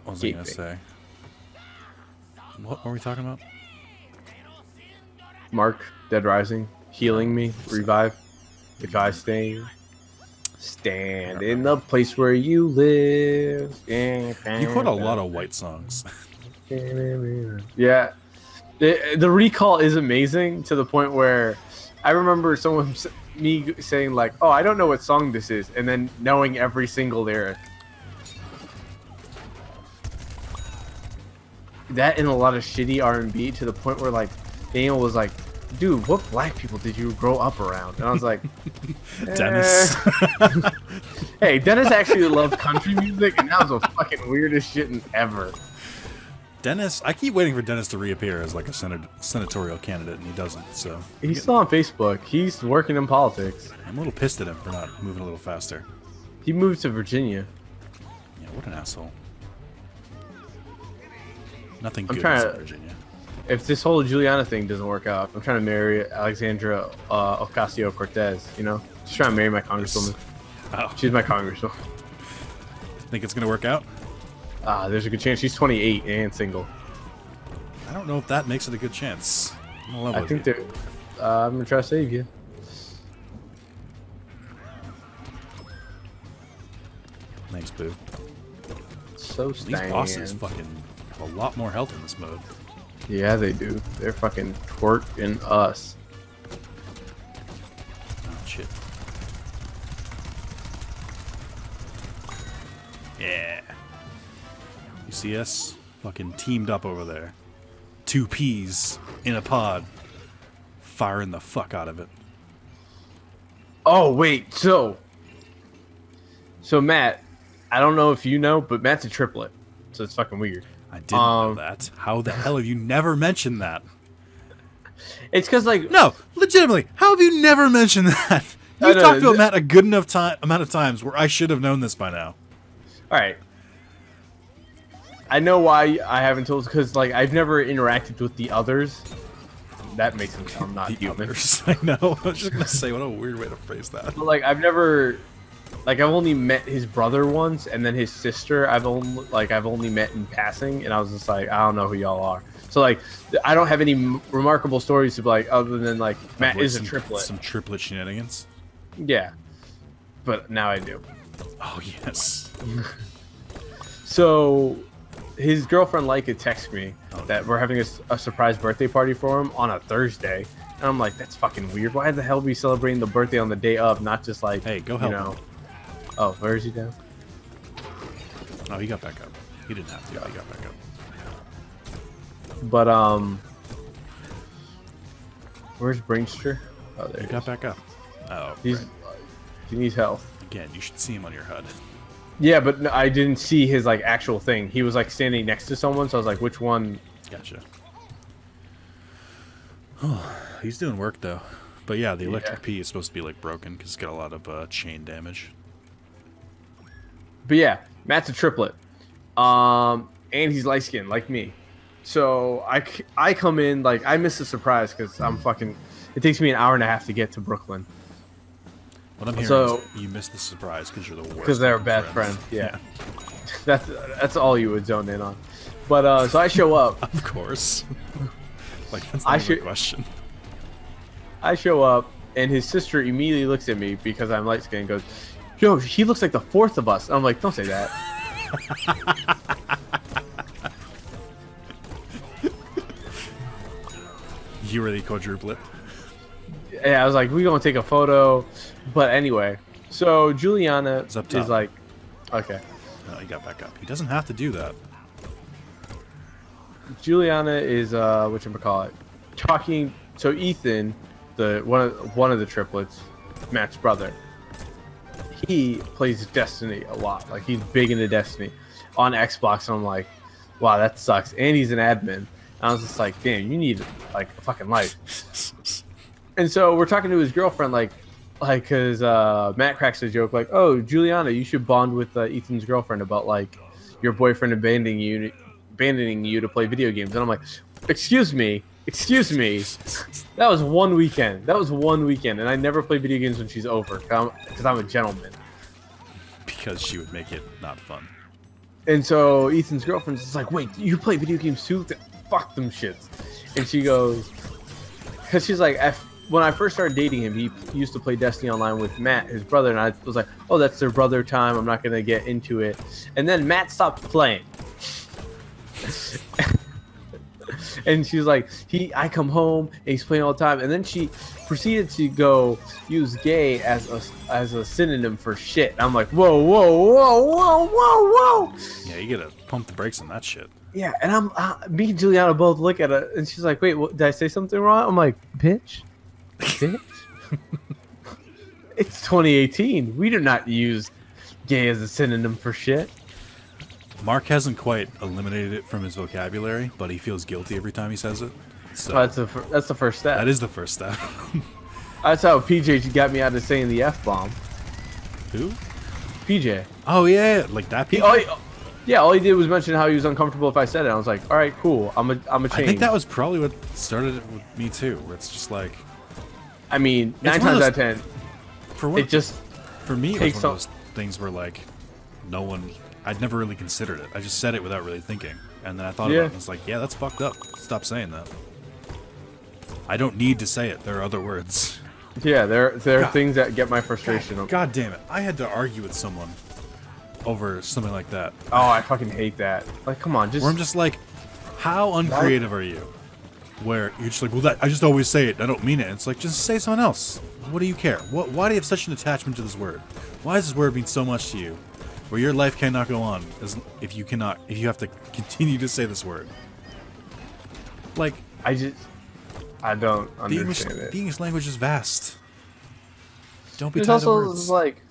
Speaker 2: what was I gonna say? What were we talking about?
Speaker 1: Mark, Dead Rising, healing me, revive. If I stand in the place where you live.
Speaker 2: You quote a lot of White songs.
Speaker 1: Yeah. The recall is amazing to the point where I remember me saying like, oh, I don't know what song this is, and then knowing every single lyric. That and a lot of shitty R&B to the point where like Daniel was like, dude, what black people did you grow up around? And I was like,
Speaker 2: Dennis.
Speaker 1: Hey, Dennis actually loved country music, and that was the fucking weirdest shit ever.
Speaker 2: Dennis, I keep waiting for Dennis to reappear as like a senatorial candidate, and he doesn't. So
Speaker 1: he's still on Facebook. He's working in politics.
Speaker 2: I'm a little pissed at him for not moving a little faster.
Speaker 1: He moved to Virginia.
Speaker 2: Yeah, what an asshole. Nothing good in Virginia.
Speaker 1: If this whole Juliana thing doesn't work out, I'm trying to marry Alexandra Ocasio-Cortez, you know? Just trying to marry my congresswoman.
Speaker 2: Oh.
Speaker 1: She's my congresswoman.
Speaker 2: Think it's going to work out?
Speaker 1: There's a good chance. She's 28 and single.
Speaker 2: I don't know if that makes it a good chance.
Speaker 1: I think they're... I'm going to try to save you.
Speaker 2: Thanks, Boo.
Speaker 1: So
Speaker 2: These bosses fucking have a lot more health in this mode.
Speaker 1: Yeah, they do. They're fucking twerking us.
Speaker 2: Oh, shit. Yeah. You see us? Fucking teamed up over there. 2 peas in a pod. Firing the fuck out of it.
Speaker 1: Oh, wait. So Matt, I don't know if you know, but Matt's a triplet. So it's fucking weird.
Speaker 2: I didn't know that. How the hell have you never mentioned that?
Speaker 1: It's because, like...
Speaker 2: No, legitimately, how have you never mentioned that? You've talked to Matt a good enough amount of times where I should have known this by now.
Speaker 1: Alright. I know why I haven't told, because, like, I've never interacted with the others. That makes them sound not human.
Speaker 2: I know. I was just going to say, what a weird way to phrase that.
Speaker 1: But, like, I've never... Like, I've only met his brother once, and then his sister I've only met in passing, and I was just like, I don't know who y'all are. So like, I don't have any remarkable stories to be like other than like Matt is a triplet.
Speaker 2: Some triplet shenanigans.
Speaker 1: Yeah, but now I do.
Speaker 2: Oh yes.
Speaker 1: So his girlfriend Leica texts me that we're having a surprise birthday party for him on a Thursday, and I'm like, that's fucking weird. Why the hell are we celebrating the birthday on the day of, not just like,
Speaker 2: hey, go help him.
Speaker 1: Oh, where is he down?
Speaker 2: Oh, he got back up. He didn't have to. He got back up.
Speaker 1: But where's Brinkster? Oh, there
Speaker 2: he got back up. Oh,
Speaker 1: he needs health.
Speaker 2: Again, you should see him on your HUD.
Speaker 1: Yeah, but no, I didn't see his like actual thing. He was like standing next to someone, so I was like, which one?
Speaker 2: Gotcha. Oh, he's doing work though. But yeah, the electric P is supposed to be like broken because it's got a lot of chain damage.
Speaker 1: But yeah, Matt's a triplet, and he's light skinned like me. So I come in like I miss the surprise because I'm fucking. It takes me an hour and a half to get to Brooklyn.
Speaker 2: What I'm hearing is you missed the surprise because you're the worst.
Speaker 1: Because they're bad friends. Yeah. that's all you would zone in on. But so I show up.
Speaker 2: Of course. Like that's not a question.
Speaker 1: I show up and his sister immediately looks at me because I'm light skinned and goes, "Yo, he looks like the fourth of us." And I'm like, "Don't say that."
Speaker 2: You were the quadruplet.
Speaker 1: Yeah, I was like, "We gonna take a photo," but anyway. So Juliana is like, "Okay."
Speaker 2: No, he got back up. He doesn't have to do that.
Speaker 1: Juliana is whatchamacallit, talking. So Ethan, the one of the triplets, Matt's brother, he plays Destiny a lot. Like he's big into Destiny on Xbox. And I'm like, wow, that sucks. And he's an admin. And I was just like, damn, you need like a fucking life. And so we're talking to his girlfriend, like, cause Matt cracks a joke, like, oh, Juliana, you should bond with Ethan's girlfriend about like your boyfriend abandoning you to play video games. And I'm like, excuse me, that was one weekend. And I never play video games when she's over, because I'm a gentleman.
Speaker 2: Because she would make it not fun.
Speaker 1: And so Ethan's girlfriend's just like, wait, you play video games too? Fuck them shits. And she goes, because she's like, when I first started dating him, he used to play Destiny Online with Matt, his brother, and I was like, oh, that's their brother time. I'm not going to get into it. And then Matt stopped playing. And she's like, I come home and he's playing all the time. And then she proceeded to go use gay as a synonym for shit. And I'm like, whoa.
Speaker 2: Yeah, you gotta pump the brakes on that shit.
Speaker 1: Yeah, and me and Juliana both look at it, and she's like, wait, did I say something wrong? I'm like, bitch. It's 2018. We do not use gay as a synonym for shit.
Speaker 2: Mark hasn't quite eliminated it from his vocabulary, but he feels guilty every time he says it. So
Speaker 1: that's the first step.
Speaker 2: That is the first step.
Speaker 1: That's how PJ got me out of saying the F-bomb.
Speaker 2: Who?
Speaker 1: PJ.
Speaker 2: Oh yeah, like that PJ?
Speaker 1: All he did was mention how he was uncomfortable if I said it. I was like, all right, cool. I'm a change.
Speaker 2: I think that was probably what started it with me too. Where it's just like,
Speaker 1: I mean, 9 times out of 10, for me, it was one of those
Speaker 2: things where like, I'd never really considered it. I just said it without really thinking, and then I thought about it and was like, yeah, that's fucked up. Stop saying that. I don't need to say it. There are other words.
Speaker 1: Yeah, there are things that get my frustration.
Speaker 2: God damn it! I had to argue with someone over something like that.
Speaker 1: Oh, I fucking hate that. Like, come on,
Speaker 2: Where I'm just like, how uncreative are you? Where you're just like, well, I just always say it. I don't mean it. It's like, just say something else. What do you care? Why do you have such an attachment to this word? Why does this word mean so much to you? Where your life cannot go on if you have to continue to say this word. Like,
Speaker 1: I don't understand
Speaker 2: it. The English language is vast. Don't be
Speaker 1: tied
Speaker 2: to
Speaker 1: also
Speaker 2: words.
Speaker 1: Like,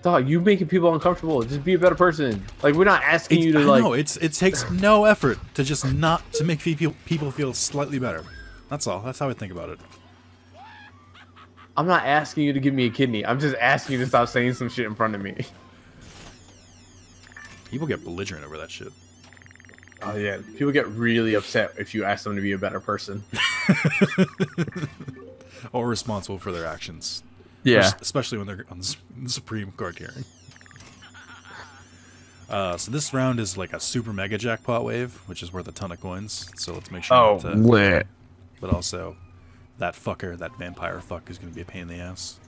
Speaker 1: dog, you making people uncomfortable. Just be a better person. Like, we're not asking you to like.
Speaker 2: No, it takes no effort to just not to make people feel slightly better. That's all. That's how I think about it.
Speaker 1: I'm not asking you to give me a kidney. I'm just asking you to stop saying some shit in front of me.
Speaker 2: People get belligerent over that shit.
Speaker 1: Oh yeah, people get really upset if you ask them to be a better person.
Speaker 2: Or responsible for their actions.
Speaker 1: Yeah.
Speaker 2: Especially when they're on the Supreme Court hearing. So this round is like a super mega jackpot wave, which is worth a ton of coins. So let's make sure
Speaker 1: Oh,
Speaker 2: not to.
Speaker 1: lit.
Speaker 2: But also, that fucker, that vampire fuck, is going to be a pain in the ass.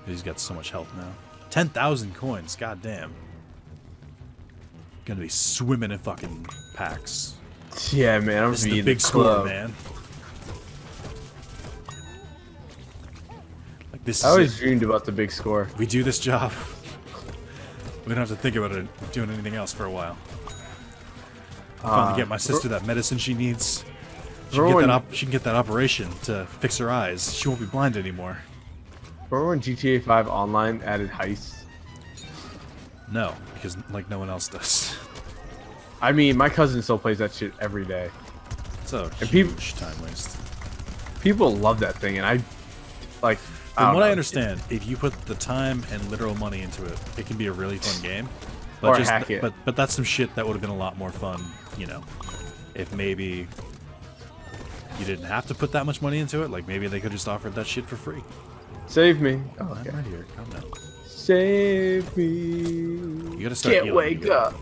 Speaker 2: He's got so much health now. 10,000 coins, goddamn. Gonna be swimming in fucking packs.
Speaker 1: Yeah, man, I'm
Speaker 2: This is
Speaker 1: being
Speaker 2: the big score, man. Like this.
Speaker 1: I
Speaker 2: is
Speaker 1: always
Speaker 2: it.
Speaker 1: dreamed about the big score.
Speaker 2: We do this job. We don't have to think about it doing anything else for a while. Finally get my sister that medicine she needs. She can get that operation to fix her eyes. She won't be blind anymore.
Speaker 1: Remember when GTA 5 Online added heists?
Speaker 2: No, because like no one else does.
Speaker 1: I mean, my cousin still plays that shit every day.
Speaker 2: It's a
Speaker 1: And
Speaker 2: huge time waste.
Speaker 1: People love that thing, and I like.
Speaker 2: From what I understand, if you put the time and literal money into it, it can be a really fun game. But
Speaker 1: Or
Speaker 2: just,
Speaker 1: hack it.
Speaker 2: But that's some shit that would have been a lot more fun, you know, if maybe you didn't have to put that much money into it. Like maybe they could just offered that shit for free.
Speaker 1: Save me. Oh,
Speaker 2: I'm
Speaker 1: okay.
Speaker 2: right here. Calm down.
Speaker 1: Save me.
Speaker 2: You gotta start
Speaker 1: Can't
Speaker 2: healing,
Speaker 1: wake
Speaker 2: you
Speaker 1: up.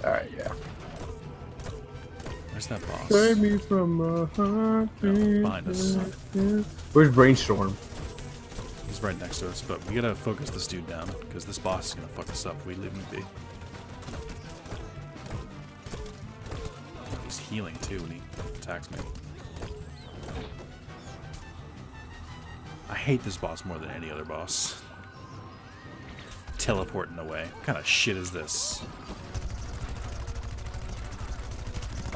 Speaker 1: All right, yeah.
Speaker 2: Where's that boss?
Speaker 1: Save me from a heart.
Speaker 2: No, behind us.
Speaker 1: Where's Brainstorm?
Speaker 2: He's right next to us, but we gotta focus this dude down, because this boss is gonna fuck us up if we leave him be. He's healing too when he attacks me. I hate this boss more than any other boss. Teleporting away. What kind of shit is this?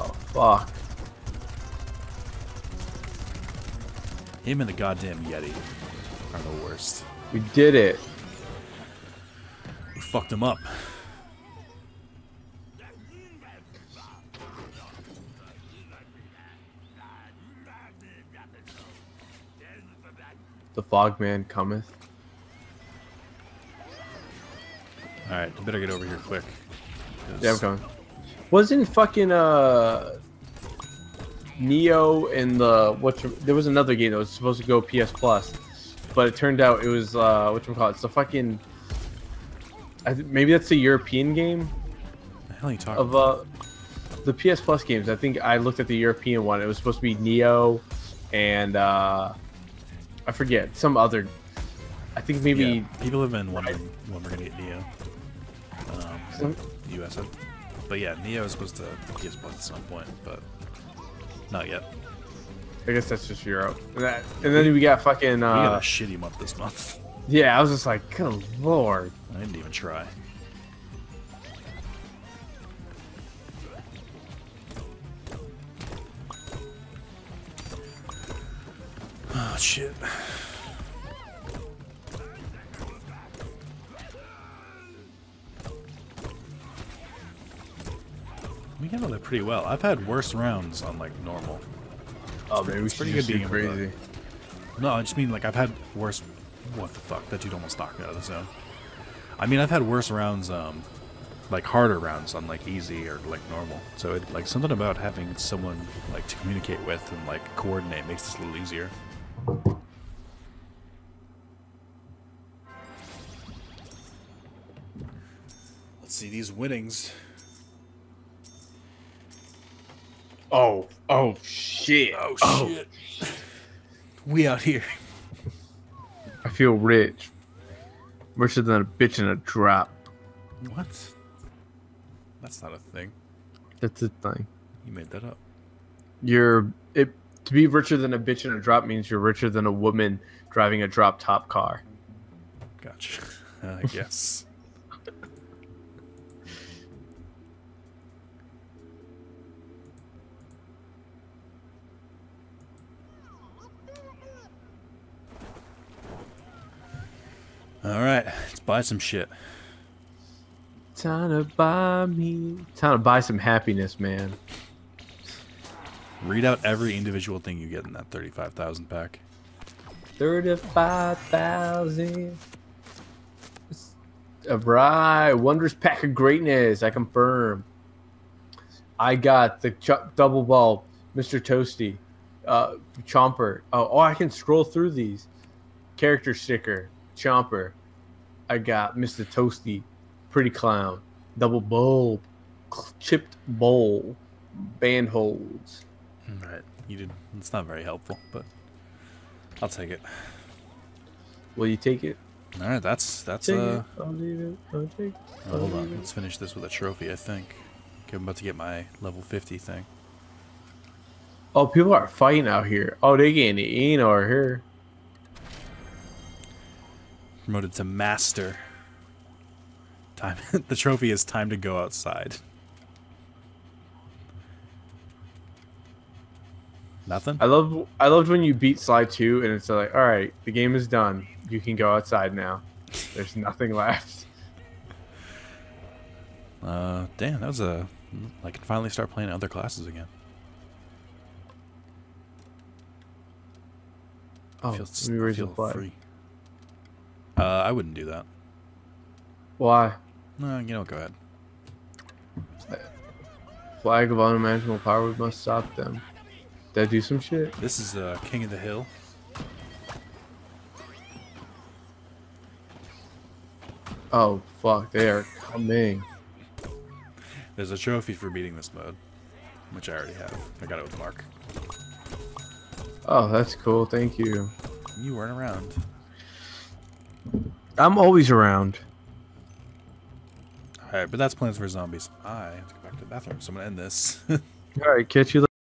Speaker 1: Oh, fuck.
Speaker 2: Him and the goddamn Yeti are the worst.
Speaker 1: We did it.
Speaker 2: We fucked him up.
Speaker 1: The Fogman cometh.
Speaker 2: Alright, you better get over here quick.
Speaker 1: Yeah, I'm coming. Wasn't fucking Neo and there was another game that was supposed to go PS Plus, but it turned out it was whatchamacallit, it's the fucking maybe that's the European game
Speaker 2: What the hell are you talking
Speaker 1: of
Speaker 2: about?
Speaker 1: the PS Plus games. I think I looked at the European one. It was supposed to be Neo and I forget some other. I think maybe
Speaker 2: Yeah, people have been wondering when we're gonna get Neo. US. But yeah, Neo is supposed to PS Plus at some point, but not yet.
Speaker 1: I guess that's just Europe. And then we got fucking.
Speaker 2: We got a shitty month this month.
Speaker 1: Yeah, I was just like, good lord.
Speaker 2: I didn't even try. Oh shit. We handled it pretty well. I've had worse rounds on like normal.
Speaker 1: Oh man, we
Speaker 2: It's
Speaker 1: should
Speaker 2: pretty
Speaker 1: just
Speaker 2: good
Speaker 1: do
Speaker 2: being
Speaker 1: crazy.
Speaker 2: No, I just mean like I've had worse. What the fuck? That dude almost knocked me out of the zone. I mean, I've had worse rounds, like harder rounds on like easy or like normal. So it, like something about having someone like to communicate with and like coordinate makes this a little easier. Let's see these winnings.
Speaker 1: Oh shit.
Speaker 2: Oh shit. We out here.
Speaker 1: I feel rich. Richer than a bitch in a drop.
Speaker 2: What? That's not a thing.
Speaker 1: That's the thing.
Speaker 2: You made that up.
Speaker 1: To be richer than a bitch in a drop means you're richer than a woman driving a drop top car.
Speaker 2: Gotcha. I guess. Alright, let's buy some shit.
Speaker 1: Time to buy some happiness, man.
Speaker 2: Read out every individual thing you get in that 35,000 pack.
Speaker 1: 35,000. Alright, wondrous pack of greatness. I confirm. I got the double ball, Mr. Toasty, Chomper. Oh, I can scroll through these. Character sticker, Chomper. I got Mr. Toasty, Pretty clown. Double bulb. Chipped bowl. Band holds.
Speaker 2: All right, you did. It's not very helpful, but I'll take it.
Speaker 1: Will you take it?
Speaker 2: All right, that's
Speaker 1: Take it. I'll leave it. I'll take it.
Speaker 2: Oh, hold on. Let's finish this with a trophy, I think. Okay, I'm about to get my level 50 thing.
Speaker 1: Oh, people are fighting out here. Oh, they getting it in over here.
Speaker 2: Promoted to master. Time. The trophy is time to go outside. Nothing?
Speaker 1: I loved when you beat Slide 2 and it's like, all right, the game is done. You can go outside now. There's nothing left.
Speaker 2: Damn, that was a... I can finally start playing other classes again.
Speaker 1: Oh,
Speaker 2: I feel free. I wouldn't do that.
Speaker 1: Why?
Speaker 2: No, you know, go ahead.
Speaker 1: Flag of unimaginable power, we must stop them. Did I do some shit?
Speaker 2: This is King of the Hill.
Speaker 1: Oh, fuck, they are coming.
Speaker 2: There's a trophy for beating this mode, which I already have. I got it with Mark.
Speaker 1: Oh, that's cool, thank you.
Speaker 2: You weren't around.
Speaker 1: I'm always around.
Speaker 2: Alright, but that's Plants vs. Zombies. I have to go back to the bathroom, so I'm going to end this.
Speaker 1: Alright, catch you later.